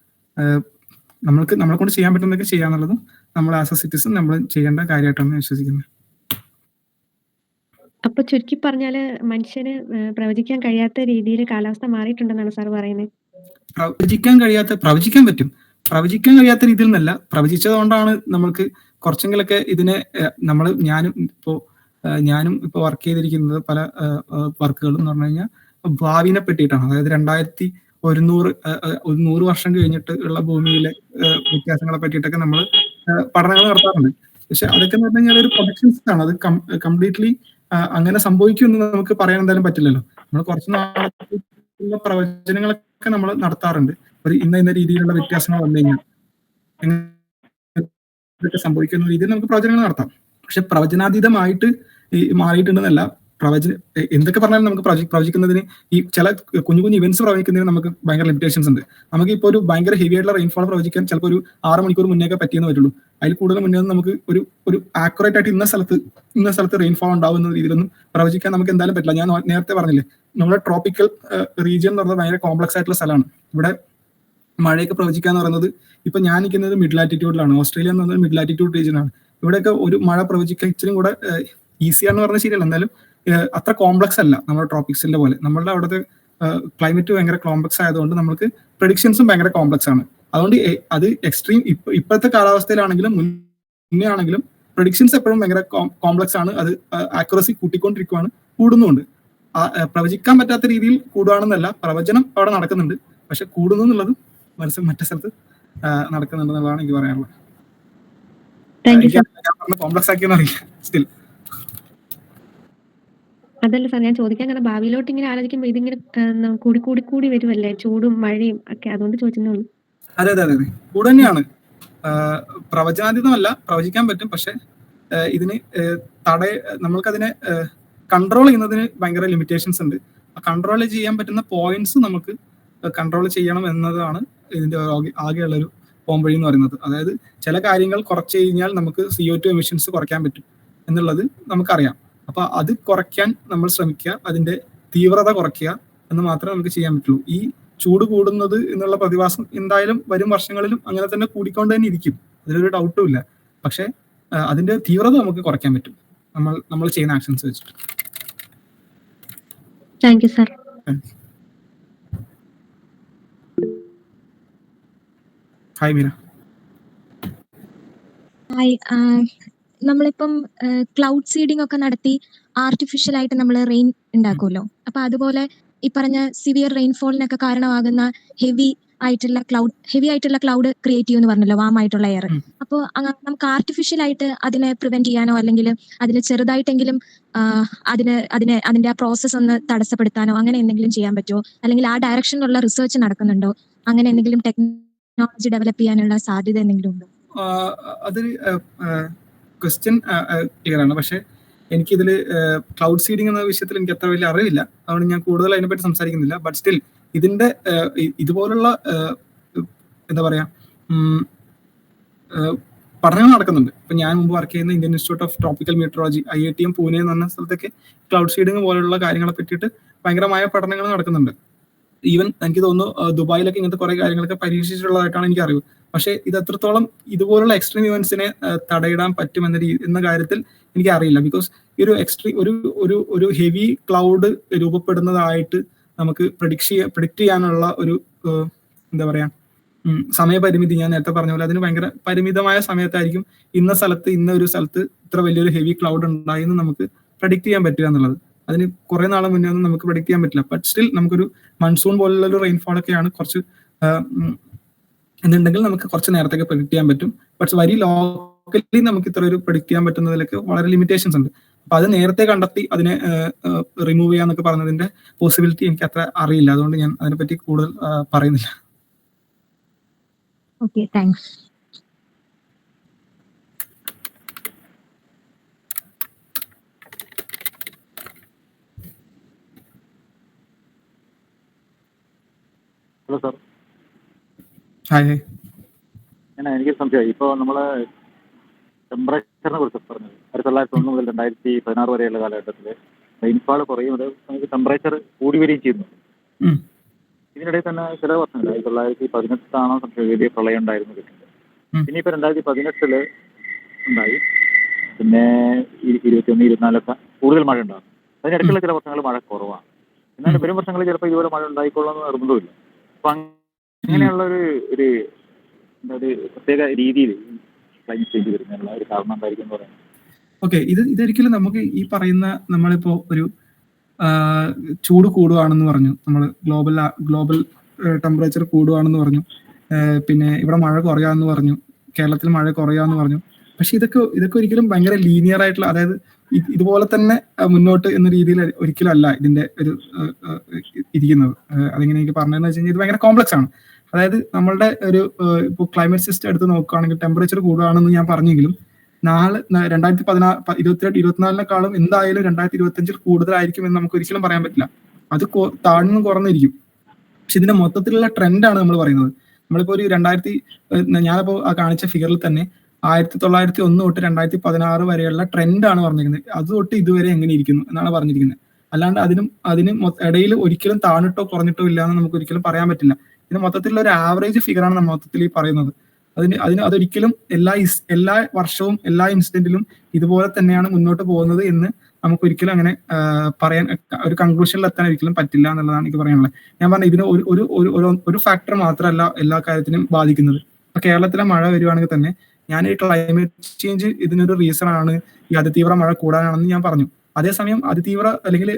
നമ്മളെ കൊണ്ട് ചെയ്യാൻ പറ്റുന്നതൊക്കെ ചെയ്യാന്നുള്ളതും നമ്മൾ ആസ് എ സിറ്റിസൺ നമ്മൾ ചെയ്യേണ്ട കാര്യമായിട്ടാണ് ഞാൻ വിശ്വസിക്കുന്നത്. അപ്പൊ ചുരുക്കി പറഞ്ഞാല് മനുഷ്യന് പ്രവചിക്കാൻ കഴിയാത്ത രീതിയിൽ കാലാവസ്ഥ മാറിയിട്ടുണ്ടെന്നാണ് സാർ പറയുന്നത്. പ്രവചിക്കാൻ പറ്റും. പ്രവചിക്കാൻ കഴിയാത്ത രീതിയിൽ നിന്നല്ല, പ്രവചിച്ചതുകൊണ്ടാണ് നമ്മൾക്ക് കുറച്ചെങ്കിലൊക്കെ ഇതിനെ ഞാനും ഇപ്പൊ വർക്ക് ചെയ്തിരിക്കുന്നത് പല വർക്കുകളും എന്ന് പറഞ്ഞു കഴിഞ്ഞാൽ ഭാവിനെ പറ്റിയിട്ടാണ്. അതായത് 2100 വർഷം കഴിഞ്ഞിട്ട് ഉള്ള ഭൂമിയിലെ വ്യത്യാസങ്ങളെ പറ്റിയിട്ടൊക്കെ നമ്മൾ പഠനങ്ങൾ നടത്താറുണ്ട്. പക്ഷെ അതൊക്കെ എന്ന് പറഞ്ഞു കഴിഞ്ഞാൽ ഒരു പ്രൊഡക്ഷൻസ് ആണ്. അത് കംപ്ലീറ്റ്ലി അങ്ങനെ സംഭവിക്കുമെന്ന് നമുക്ക് പറയാൻ എന്തായാലും പറ്റില്ലല്ലോ. നമ്മൾ കുറച്ച് നാളെ പ്രവചനങ്ങളൊക്കെ നമ്മൾ നടത്താറുണ്ട്. ഒരു ഇന്ന രീതിയിലുള്ള വ്യത്യാസങ്ങൾ വന്നു കഴിഞ്ഞാൽ ഇതൊക്കെ സംഭവിക്കുന്ന രീതിയിൽ നമുക്ക് പ്രവചനങ്ങൾ നടത്താം. പക്ഷെ പ്രവചനാതീതമായിട്ട് മാറിയിട്ടുണ്ടെന്നല്ല. എന്തൊക്കെ പറഞ്ഞാലും നമുക്ക് പ്രവചിക്കുന്നതിന് ഈ ചില കുഞ്ഞു ഇവന്റ്സ് പ്രവചിക്കുന്നതിന് നമുക്ക് ഭയങ്കര ലിമിറ്റേഷൻസ് ഉണ്ട്. നമുക്ക് ഇപ്പോൾ ഒരു ഭയങ്കര ഹെവി ആയിട്ടുള്ള റെയിൻഫോൾ പ്രവചിക്കാൻ ചിലപ്പോൾ ഒരു 6 മണിക്കൂർ മുന്നേക്കെ പറ്റിയെന്ന് പറ്റുള്ളൂ. അതിൽ കൂടുതൽ മുന്നേ നമുക്ക് ഒരു ആക്യുറേറ്റ് ആയിട്ട് ഇന്ന സ്ഥലത്ത് റെയിൻഫോൾ ഉണ്ടാവുന്ന രീതിയിലൊന്നും പ്രവചിക്കാൻ നമുക്ക് എന്തായാലും പറ്റില്ല. ഞാൻ നേരത്തെ പറഞ്ഞില്ലേ, നമ്മുടെ ട്രോപ്പിക്കൽ റീജിയൻ എന്ന് പറഞ്ഞാൽ ഭയങ്കര കോംപ്ലക്സ് ആയിട്ടുള്ള സ്ഥലമാണ്. ഇവിടെ മഴയൊക്കെ പ്രവചിക്കാന്ന് പറയുന്നത്, ഇപ്പൊ ഞാൻ നിൽക്കുന്നത് മിഡ് ലാറ്റിറ്റ്യൂഡിലാണ്. ഓസ്ട്രേലിയ എന്ന് പറഞ്ഞാൽ മിഡ് ലാറ്റിറ്റ്യൂഡ് റീജിയൻ ആണ്. ഇവിടെയൊക്കെ ഒരു മഴ പ്രവചിക്കാൻ ഇച്ചിരി കൂടെ ഈസിയാണെന്ന് പറഞ്ഞാൽ ശരിയല്ല, എന്നാലും അത്ര കോംപ്ലക്സ് അല്ല നമ്മുടെ ട്രോപ്പിക്സിന്റെ പോലെ. നമ്മളുടെ അവിടുത്തെ ക്ലൈമറ്റ് ഭയങ്കര കോംപ്ലക്സ് ആയതുകൊണ്ട് നമുക്ക് പ്രഡിക്ഷൻസും ഭയങ്കര കോംപ്ലക്സ് ആണ്. അതുകൊണ്ട് അത് എക്സ്ട്രീം ഇപ്പോഴത്തെ കാലാവസ്ഥയിലാണെങ്കിലും മുന്നേ ആണെങ്കിലും പ്രഡിക്ഷൻസ് എപ്പോഴും ഭയങ്കര കോംപ്ലക്സ് ആണ്. അത് ആക്യുറസി കൂടുന്നുണ്ട്. പ്രവചിക്കാൻ പറ്റാത്ത രീതിയിൽ കൂടുകയാണെന്നല്ല, പ്രവചനം അവിടെ നടക്കുന്നുണ്ട്. പക്ഷെ കൂടുന്നു എന്നുള്ളത് മറ്റേ സ്ഥലത്ത് നടക്കുന്നുണ്ടെന്നുള്ളതാണ് എനിക്ക് പറയാനുള്ളത്. കോംപ്ലക്സ് ആക്കിയെന്ന് അറിയില്ല സ്റ്റിൽ. അതല്ല സാർ, ഞാൻ ചോദിക്കാൻ കാരണം ഭാവിയിലോട്ട് ഇങ്ങനെ ആലോചിക്കുമ്പോൾ ഇതിങ്ങനെ കൂടി വരുമല്ലേ, ചൂടും മഴയും ഒക്കെ, അതുകൊണ്ട് ചോദിച്ചതേ ഉള്ളൂ. അതെ കൂടെ തന്നെയാണ്. പ്രവചനാതീതമല്ല, പ്രവചിക്കാൻ പറ്റും. പക്ഷെ ഇതിന് നമ്മൾക്കതിനെ കൺട്രോൾ ചെയ്യുന്നതിന് ഭയങ്കര ലിമിറ്റേഷൻസ് ഉണ്ട്. കൺട്രോൾ ചെയ്യാൻ പറ്റുന്ന പോയിന്റ്സ് നമുക്ക് കൺട്രോൾ ചെയ്യണം എന്നതാണ് ഇതിന്റെ ആകെയുള്ളൊരു പോംവഴി എന്ന് പറയുന്നത്. അതായത് ചില കാര്യങ്ങൾ കുറച്ച് കഴിഞ്ഞാൽ നമുക്ക് CO2 എമിഷൻസ് കുറയ്ക്കാൻ പറ്റും എന്നുള്ളത് നമുക്കറിയാം. അപ്പൊ അത് കുറയ്ക്കാൻ നമ്മൾ ശ്രമിക്കുക, അതിന്റെ തീവ്രത കുറയ്ക്കുക എന്ന് മാത്രമേ നമുക്ക് ചെയ്യാൻ പറ്റുള്ളൂ. ഈ ചൂട് കൂടുന്നത് എന്നുള്ള പ്രതിഭാസം എന്തായാലും വരും വർഷങ്ങളിലും അങ്ങനെ തന്നെ കൂടിക്കൊണ്ട് തന്നെ ഇരിക്കും, അതിലൊരു ഡൗട്ടും ഇല്ല. പക്ഷെ അതിന്റെ തീവ്രത നമുക്ക് കുറയ്ക്കാൻ പറ്റും നമ്മൾ ചെയ്യുന്ന ആക്ഷൻസ് വെച്ചിട്ട്. Thank you sir. Hi Meera. Hi. നമ്മളിപ്പം ക്ലൗഡ് സീഡിംഗ് ഒക്കെ നടത്തി ആർട്ടിഫിഷ്യൽ ആയിട്ട് നമ്മൾ റെയിൻ ഉണ്ടാക്കുമല്ലോ. അപ്പൊ അതുപോലെ ഈ പറഞ്ഞ സിവിയർ റെയിൻഫോളിനൊക്കെ കാരണമാകുന്ന ഹെവി ആയിട്ടുള്ള ക്ലൗഡ് ക്രിയേറ്റ് ചെയ്യുമെന്ന് പറഞ്ഞല്ലോ, വാമായിട്ടുള്ള എയർ. അപ്പോൾ നമുക്ക് ആർട്ടിഫിഷ്യൽ ആയിട്ട് അതിനെ പ്രിവെന്റ് ചെയ്യാനോ അല്ലെങ്കിൽ അതിന് ചെറുതായിട്ടെങ്കിലും അതിന്റെ ആ പ്രോസസ്സ് ഒന്ന് തടസ്സപ്പെടുത്താനോ അങ്ങനെ എന്തെങ്കിലും ചെയ്യാൻ പറ്റുമോ? അല്ലെങ്കിൽ ആ ഡയറക്ഷനിലുള്ള റിസർച്ച് നടക്കുന്നുണ്ടോ? അങ്ങനെ എന്തെങ്കിലും ടെക്നോളജി ഡെവലപ്പ് ചെയ്യാനുള്ള സാധ്യത എന്തെങ്കിലും ഉണ്ടോ? അതൊരു ക്വസ്റ്റ്യൻ ക്ലിയർ ആണ്. പക്ഷെ എനിക്കിതിൽ ക്ലൗഡ് സീഡിംഗ് എന്ന വിഷയത്തിൽ എനിക്ക് അത്ര വലിയ അറിവില്ല, അതുകൊണ്ട് ഞാൻ കൂടുതൽ അതിനെപ്പറ്റി സംസാരിക്കുന്നില്ല. ബട്ട് സ്റ്റിൽ ഇതിന്റെ ഇതുപോലുള്ള എന്താ പറയാ പഠനങ്ങൾ നടക്കുന്നുണ്ട്. ഇപ്പൊ ഞാൻ മുമ്പ് വർക്ക് ചെയ്യുന്ന Indian institute of tropical meteorology IITM Pune എന്ന് പറഞ്ഞ സ്ഥലത്തൊക്കെ ക്ലൗഡ് സീഡിംഗ് പോലുള്ള കാര്യങ്ങളെ പറ്റിയിട്ട് ഭയങ്കരമായ പഠനങ്ങൾ നടക്കുന്നുണ്ട്. ഈവൻ എനിക്ക് തോന്നുന്നു ദുബായിലൊക്കെ ഇങ്ങനത്തെ കുറെ കാര്യങ്ങളൊക്കെ പരീക്ഷിച്ചിട്ടുള്ളതായിട്ടാണ് എനിക്ക് അറിവ്. പക്ഷെ ഇത് എത്രത്തോളം ഇതുപോലുള്ള എക്സ്ട്രീം ഇവന്റ്സിനെ തടയിടാൻ പറ്റും എന്ന കാര്യത്തിൽ എനിക്ക് അറിയില്ല. ബിക്കോസ് ഈ ഒരു ഒരു ഹെവി ക്ലൗഡ് രൂപപ്പെടുന്നതായിട്ട് നമുക്ക് പ്രിഡിക്റ്റ് ചെയ്യാനുള്ള ഒരു എന്താ പറയാ സമയപരിമിതി, ഞാൻ നേരത്തെ പറഞ്ഞ പോലെ അതിന് ഭയങ്കര പരിമിതമായ സമയത്തായിരിക്കും ഇന്ന ഒരു സ്ഥലത്ത് ഇത്ര വലിയൊരു ഹെവി ക്ലൗഡ് ഉണ്ടായി എന്ന് നമുക്ക് പ്രെഡിക്റ്റ് ചെയ്യാൻ പറ്റുക എന്നുള്ളത്. അതിന് കുറെ നാളെ മുന്നേ ഒന്നും നമുക്ക് പ്രെഡിക്റ്റ് ചെയ്യാൻ പറ്റില്ല. ബട്ട് സ്റ്റിൽ നമുക്കൊരു മൺസൂൺ പോലുള്ള ഒരു റെയിൻഫോൾ ഒക്കെയാണ് കുറച്ച് എന്നുണ്ടെങ്കിൽ നമുക്ക് കുറച്ച് നേരത്തേക്ക് പ്രെഡിക്റ്റ് ചെയ്യാൻ പറ്റും. പക്ഷെ വെരി ലോക്കലി നമുക്ക് ഇത്ര ഒരു പ്രെഡിക്റ്റ് ചെയ്യാൻ പറ്റുന്നതിലൊക്കെ വളരെ ലിമിറ്റേഷൻസ് ഉണ്ട്. അപ്പൊ അത് നേരത്തെ കണ്ടെത്തി അതിനെ റിമൂവ് ചെയ്യാന്നൊക്കെ പറഞ്ഞതിന്റെ പോസിബിലിറ്റി എനിക്ക് അത്ര അറിയില്ല, അതുകൊണ്ട് ഞാൻ അതിനെപ്പറ്റി കൂടുതൽ പറയുന്നില്ല. Okay, thanks. Hello sir. Hi. എനിക്ക് സംശയമായി. ഇപ്പോൾ നമ്മൾ ടെമ്പറേച്ചറിനെ കുറിച്ച് പറഞ്ഞത് 1901 മുതൽ 2016 വരെയുള്ള കാലഘട്ടത്തിൽ റെയിൻഫാൾ കുറയുന്നത് നമുക്ക് ടെമ്പറേച്ചർ കൂടി വരികയും ചെയ്യുന്നു. ഇതിനിടയിൽ തന്നെ ചില വർഷങ്ങൾ 1918 സംശയം വലിയ പ്രളയം ഉണ്ടായിരുന്നു കിട്ടുന്നത്. പിന്നെ ഇപ്പോൾ 2018 ഉണ്ടായി, പിന്നെ 21, 24 കൂടുതൽ മഴ ഉണ്ടാകും. അതിനിടയ്ക്കുള്ള ചില വർഷങ്ങൾ മഴ കുറവാണ്. എന്നാൽ വരും വർഷങ്ങളിൽ ചിലപ്പോൾ ഇതുപോലെ മഴ ഉണ്ടായിക്കൊള്ളുന്ന നിർബന്ധമില്ല. അപ്പൊ അങ്ങനെയുള്ള ഒരു പ്രത്യേക രീതിയിൽ ക്ലൈമറ്റ് ചേഞ്ച് വരുന്നതിനുള്ള ഒരു കാരണം എന്തായിരിക്കും എന്ന് പറയുന്നത്? ഓക്കെ, ഇതൊരിക്കലും നമുക്ക് ഈ പറയുന്ന നമ്മളിപ്പോ ഒരു ചൂട് കൂടുകയാണെന്ന് പറഞ്ഞു, നമ്മൾ ഗ്ലോബൽ ടെമ്പറേച്ചർ കൂടുകയാണെന്ന് പറഞ്ഞു, പിന്നെ ഇവിടെ മഴ കുറയാന്ന് പറഞ്ഞു, കേരളത്തിൽ മഴ കുറയാന്ന് പറഞ്ഞു. പക്ഷെ ഇതൊക്കെ ഒരിക്കലും ഭയങ്കര ലീനിയർ ആയിട്ടുള്ള, അതായത് ഇതുപോലെ തന്നെ മുന്നോട്ട് എന്ന രീതിയിൽ ഒരിക്കലും അല്ല ഇതിന്റെ ഒരു ഇരിക്കുന്നത്. അതെങ്ങനെ എനിക്ക് പറഞ്ഞതെന്ന് വെച്ച് കഴിഞ്ഞാൽ ഇത് ഭയങ്കര കോംപ്ലക്സ് ആണ്. അതായത് നമ്മളുടെ ഒരു ഇപ്പോൾ ക്ലൈമറ്റ് സിസ്റ്റം എടുത്ത് നോക്കുകയാണെങ്കിൽ ടെമ്പറേച്ചർ കൂടുകയാണെന്ന് ഞാൻ പറഞ്ഞെങ്കിലും 2024 എന്തായാലും 2025 കൂടുതലായിരിക്കും എന്ന് നമുക്ക് ഒരിക്കലും പറയാൻ പറ്റില്ല. അത് താഴ്ന്നു കുറഞ്ഞിരിക്കും. പക്ഷെ ഇതിന്റെ മൊത്തത്തിലുള്ള ട്രെൻഡാണ് നമ്മൾ പറയുന്നത്. നമ്മളിപ്പോ ഒരു ഞാനിപ്പോ കാണിച്ച ഫിഗറിൽ തന്നെ 1901 തൊട്ട് 2016 വരെയുള്ള ട്രെൻഡാണ് പറഞ്ഞിരിക്കുന്നത്. അത് തൊട്ട് ഇതുവരെ എങ്ങനെ ഇരിക്കുന്നു എന്നാണ് പറഞ്ഞിരിക്കുന്നത്. അല്ലാണ്ട് അതിന് ഇടയിൽ ഒരിക്കലും താണിട്ടോ കുറഞ്ഞിട്ടോ ഇല്ല എന്ന് നമുക്ക് ഒരിക്കലും പറയാൻ പറ്റില്ല. ഇതിന് മൊത്തത്തിലുള്ള ഒരു ആവറേജ് ഫിഗറാണ് നമ്മൾ മൊത്തത്തിൽ ഈ പറയുന്നത്. അതൊരിക്കലും എല്ലാ വർഷവും എല്ലാ ഇൻസിഡന്റിലും ഇതുപോലെ തന്നെയാണ് മുന്നോട്ട് പോകുന്നത് എന്ന് നമുക്ക് ഒരിക്കലും അങ്ങനെ പറയാൻ, ഒരു കൺക്ലൂഷനിൽ എത്താൻ ഒരിക്കലും പറ്റില്ല എന്നുള്ളതാണ് എനിക്ക് പറയാനുള്ളത്. ഞാൻ പറഞ്ഞ ഇതിന് ഒരു ഫാക്ടർ മാത്രമല്ല എല്ലാ കാര്യത്തിനും ബാധിക്കുന്നത്. ഇപ്പൊ കേരളത്തിലെ മഴ വരുവാണെങ്കിൽ തന്നെ ഞാൻ ഈ ക്ലൈമറ്റ് ചേഞ്ച് ഇതിനൊരു റീസൺ ആണ്, ഈ അതിതീവ്ര മഴ കൂടാനാണെന്ന് ഞാൻ പറഞ്ഞു. അതേസമയം അതിതീവ്ര അല്ലെങ്കിൽ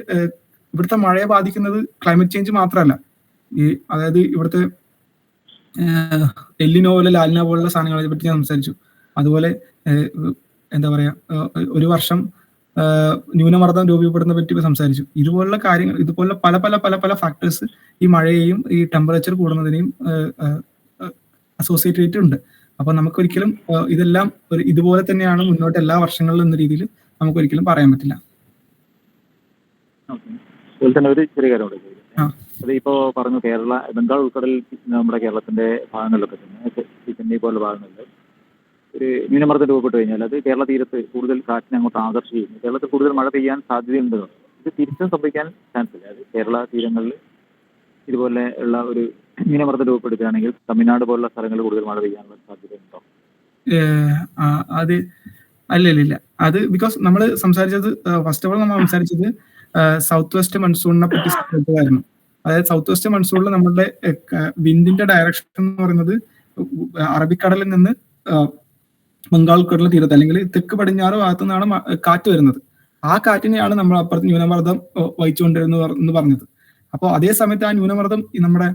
ഇവിടുത്തെ മഴയെ ബാധിക്കുന്നത് ക്ലൈമറ്റ് ചേഞ്ച് മാത്രമല്ല, അതായത് ഇവിടുത്തെ എല്ലിനോ പോലെ ലാലിനോ പോലുള്ള സാധനങ്ങളെ പറ്റി ഞാൻ സംസാരിച്ചു. അതുപോലെ എന്താ പറയാ, ഒരു വർഷം ന്യൂനമർദ്ദം രൂപപ്പെടുന്നതിനെ പറ്റി സംസാരിച്ചു. ഇതുപോലുള്ള കാര്യങ്ങൾ, ഇതുപോലെ പല പല പല പല ഫാക്ടേഴ്സ് ഈ മഴയെയും ഈ ടെമ്പറേച്ചർ കൂടുന്നതിനെയും അസോസിയേറ്റ് ചെയ്തിട്ടുണ്ട്. അപ്പൊ നമുക്കൊരിക്കലും ഇതെല്ലാം ഇതുപോലെ തന്നെയാണ് മുന്നോട്ട് എല്ലാ വർഷങ്ങളിലും എന്ന രീതിയിൽ നമുക്കൊരിക്കലും പറയാൻ പറ്റില്ല. അതുപോലെ തന്നെ ഒരു ചെറിയ കാര്യം കൂടെ ആ. ചോദിക്കാം. അത് ഇപ്പോൾ പറഞ്ഞു ബംഗാൾ ഉൾക്കടലിൽ നമ്മുടെ കേരളത്തിന്റെ ഭാഗങ്ങളിലൊക്കെ തന്നെ ചെന്നൈ പോലുള്ള ഭാഗങ്ങളിൽ ഒരു ന്യൂനമർദ്ദം രൂപപ്പെട്ട് കഴിഞ്ഞാൽ അത് കേരള തീരത്ത് കൂടുതൽ കാറ്റിനെ അങ്ങോട്ട് ആകർഷിക്കും. കേരളത്തിൽ കൂടുതൽ മഴ പെയ്യാൻ സാധ്യതയുണ്ട്. ഇത് തിരിച്ചും സംഭവിക്കാൻ ചാൻസ് ഇല്ല. അത് കേരള തീരങ്ങളിൽ ഇതുപോലെ ഉള്ള ഒരു ന്യൂനമർദ്ദം രൂപപ്പെടുകയാണെങ്കിൽ തമിഴ്നാട് പോലുള്ള സ്ഥലങ്ങളിൽ കൂടുതൽ മഴ പെയ്യാനുള്ള സാധ്യതയുണ്ടോ? അത് അല്ല. അത് ബിക്കോസ് നമ്മൾ സംസാരിച്ചത് ഫസ്റ്റ് ഓഫ് ഓൾ നമ്മൾ സംസാരിച്ചത് സൗത്ത് വെസ്റ്റ് മൺസൂണിനെ പറ്റി സംസാരിച്ചതായിരുന്നു. അതായത് സൗത്ത് വെസ്റ്റ് മൺസൂണിൽ നമ്മുടെ വിൻഡിന്റെ ഡയറക്ഷൻ എന്ന് പറയുന്നത് അറബിക്കടലിൽ നിന്ന് ബംഗാൾ ഉൾക്കടലിന് തീരത്ത് അല്ലെങ്കിൽ തെക്ക് പടിഞ്ഞാറ് ഭാഗത്തു നിന്നാണ് കാറ്റ് വരുന്നത്. ആ കാറ്റിനെയാണ് നമ്മൾ അപ്പുറത്ത് ന്യൂനമർദ്ദം വഹിച്ചുകൊണ്ടിരുന്നത് എന്ന് പറഞ്ഞത്. അപ്പോൾ അതേ സമയത്ത് ആ ന്യൂനമർദ്ദം നമ്മുടെ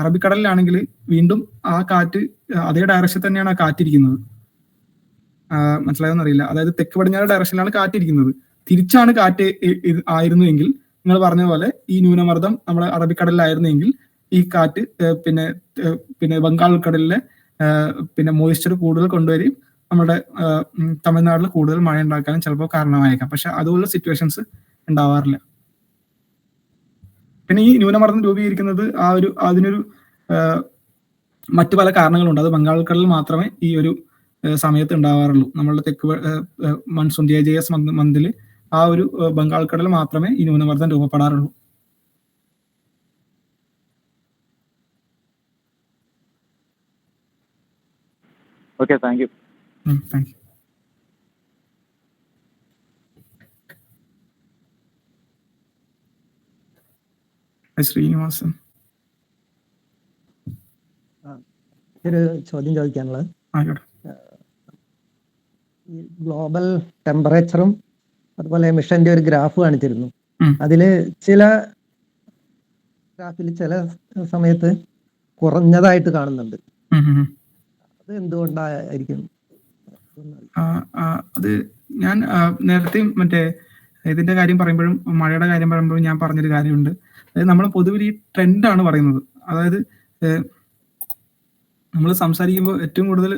അറബിക്കടലിലാണെങ്കിൽ വീണ്ടും ആ കാറ്റ് അതേ ഡയറക്ഷൻ തന്നെയാണ് ആ കാറ്റിരിക്കുന്നത്. മനസ്സിലായെന്ന് അറിയില്ല. അതായത് തെക്ക് പടിഞ്ഞാറ് ഡയറക്ഷനിലാണ് കാറ്റിരിക്കുന്നത്. തിരിച്ചാണ് കാറ്റ് ആയിരുന്നുവെങ്കിൽ നിങ്ങൾ പറഞ്ഞ പോലെ ഈ ന്യൂനമർദ്ദം നമ്മുടെ അറബിക്കടലിലായിരുന്നെങ്കിൽ ഈ കാറ്റ് പിന്നെ ബംഗാൾ ഉൾക്കടലിലെ പിന്നെ മോയിസ്ചർ കൂടുതൽ കൊണ്ടുവരികയും നമ്മുടെ തമിഴ്നാട്ടിൽ കൂടുതൽ മഴ ഉണ്ടാക്കാനും ചിലപ്പോൾ കാരണമായേക്കാം. പക്ഷെ അതുപോലുള്ള സിറ്റുവേഷൻസ് ഉണ്ടാവാറില്ല. പിന്നെ ഈ ന്യൂനമർദ്ദം രൂപീകരിക്കുന്നത് അതിനൊരു മറ്റു പല കാരണങ്ങളുണ്ട്. അത് ബംഗാൾ ഉൾക്കടലിൽ മാത്രമേ ഈ ഒരു സമയത്ത് ഉണ്ടാവാറുള്ളൂ. നമ്മളുടെ തെക്ക് മൺസൂൺ JJS മന്തിൽ ആ ഒരു ബംഗാൾ ഉൾക്കടലിൽ മാത്രമേ ഈ ന്യൂനമർദ്ദം രൂപപ്പെടാറുള്ളൂ. Okay, thank you. Thank you. Srinivasan, ഒരു ചോദ്യം ചോദിക്കാനുള്ളത്, ആയിക്കോട്ടെ. ഈ ഗ്ലോബൽ ടെമ്പറേച്ചറും അതുപോലെ എമിഷന്റെ ഒരു ഗ്രാഫ് കാണിച്ചിരുന്നു. അതില് ഗ്രാഫിൽ ചില സമയത്ത് കുറഞ്ഞതായിട്ട് കാണുന്നുണ്ട്. അത് എന്തുകൊണ്ടായിരിക്കും? അത് ഞാൻ നേരത്തെ മറ്റേ ഇതിന്റെ കാര്യം പറയുമ്പോഴും മഴയുടെ കാര്യം പറയുമ്പോഴും ഞാൻ പറഞ്ഞൊരു കാര്യമുണ്ട്. അതായത് നമ്മൾ പൊതുവിൽ ഈ ട്രെൻഡാണ് പറയുന്നത്. അതായത് നമ്മൾ സംസാരിക്കുമ്പോൾ ഏറ്റവും കൂടുതൽ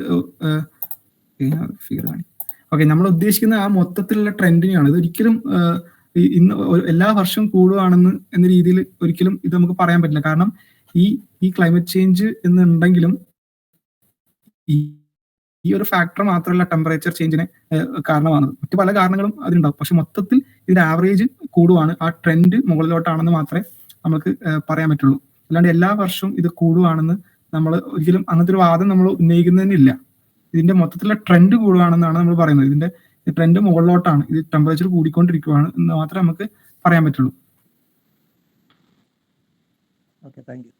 നമ്മൾ ഉദ്ദേശിക്കുന്ന ആ മൊത്തത്തിലുള്ള ട്രെൻഡിനെയാണ്. ഇത് ഒരിക്കലും ഇന്ന് എല്ലാ വർഷവും കൂടുകയാണെന്ന് എന്ന രീതിയിൽ ഒരിക്കലും ഇത് നമുക്ക് പറയാൻ പറ്റില്ല. കാരണം ഈ ക്ലൈമറ്റ് ചേഞ്ച് എന്നുണ്ടെങ്കിലും ഈ ഒരു ഫാക്ടർ മാത്രമല്ല ടെമ്പറേച്ചർ ചേഞ്ചിന് കാരണമാണ്. മറ്റു പല കാരണങ്ങളും അതിനുണ്ടാവും. പക്ഷെ മൊത്തത്തിൽ ഇതിന്റെ ആവറേജ് കൂടുവാണ്, ആ ട്രെൻഡ് മുകളിലോട്ടാണെന്ന് മാത്രമേ നമുക്ക് പറയാൻ പറ്റുള്ളൂ. അല്ലാണ്ട് എല്ലാ വർഷവും ഇത് കൂടുവാണെന്ന് നമ്മൾ ഒരിക്കലും അങ്ങനത്തെ ഒരു വാദം നമ്മൾ ഉന്നയിക്കുന്നതിനില്ല. ഇതിന്റെ മൊത്തത്തിലുള്ള ട്രെൻഡ് കൂടുകയാണെന്നാണ് നമ്മൾ പറയുന്നത്. ഇതിന്റെ ട്രെൻഡ് മുകളിലോട്ടാണ്, ഇത് ടെമ്പറേച്ചർ കൂടിക്കൊണ്ടിരിക്കുകയാണ് എന്ന് മാത്രമേ നമുക്ക് പറയാൻ പറ്റുള്ളൂ. Okay, thank U.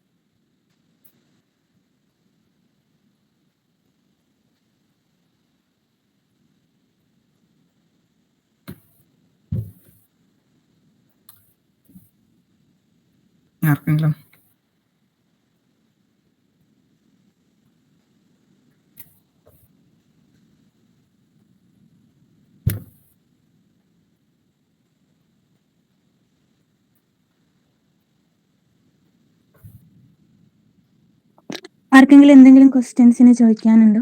ആർക്കെങ്കിലും എന്തെങ്കിലും ക്വസ്റ്റ്യൻസിന് ചോദിക്കാനുണ്ടോ?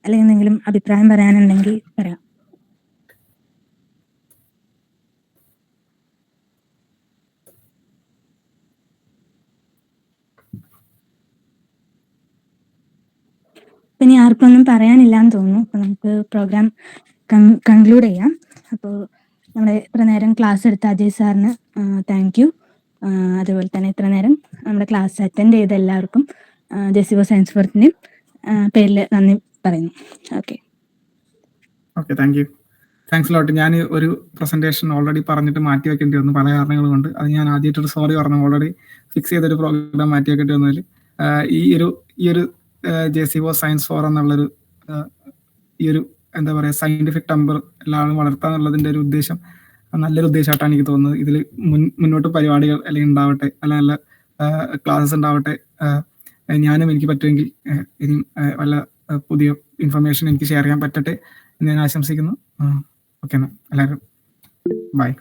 അല്ലെങ്കിൽ എന്തെങ്കിലും അഭിപ്രായം പറയാനുണ്ടെങ്കിൽ പറയാം. ഇനി ആർക്കൊന്നും പറയാനില്ലാന്ന് തോന്നുന്നു. അപ്പോൾ നമുക്ക് പ്രോഗ്രാം കൺക്ലൂഡ് ചെയ്യാം. അപ്പോൾ നമ്മുടെ ഇത്ര നേരം ക്ലാസ് എടുത്ത അജയ് സാറിന് താങ്ക് യു. അതുപോലെ തന്നെ ഇത്ര നേരം നമ്മുടെ ക്ലാസ് അറ്റൻഡ് ചെയ്ത എല്ലാവർക്കും ജെസിവോ സയൻസ് ഫോർത്തിൻ്റെയും പേരിൽ നന്ദി പറയുന്നു. Okay, thanks lot. ഞാൻ ഒരു പ്രസന്റേഷൻ ഓൾറെഡി പറഞ്ഞിട്ട് മാറ്റി വെക്കേണ്ടി വന്നു പല കാരണങ്ങൾ കൊണ്ട്. അത് ഞാൻ ആദ്യമായിട്ടൊരു സോറി പറഞ്ഞു. ഓൾറെഡി ഫിക്സ് ചെയ്തൊരു പ്രോഗ്രാം മാറ്റി വെക്കേണ്ടി വന്നതിൽ ഈ ഒരു ജെസിവോ സയൻസ് ഫോർ എന്നുള്ളൊരു ഈ ഒരു എന്താ പറയുക സയന്റിഫിക് ടെമ്പർ എല്ലാവരും വളർത്താന്നുള്ളതിൻ്റെ ഒരു ഉദ്ദേശം നല്ലൊരു ഉദ്ദേശമായിട്ടാണ് എനിക്ക് തോന്നുന്നത്. ഇതിൽ മുന്നോട്ട് പരിപാടികൾ അല്ലെങ്കിൽ ഉണ്ടാവട്ടെ, നല്ല ക്ലാസ്സസ് ഉണ്ടാവട്ടെ. ഞാനും എനിക്ക് പറ്റുമെങ്കിൽ ഇനിയും വല്ല പുതിയ ഇൻഫർമേഷൻ എനിക്ക് ഷെയർ ചെയ്യാൻ പറ്റട്ടെ എന്ന് ഞാൻ ആശംസിക്കുന്നു. ഓക്കെ, എല്ലാവരും ബൈ.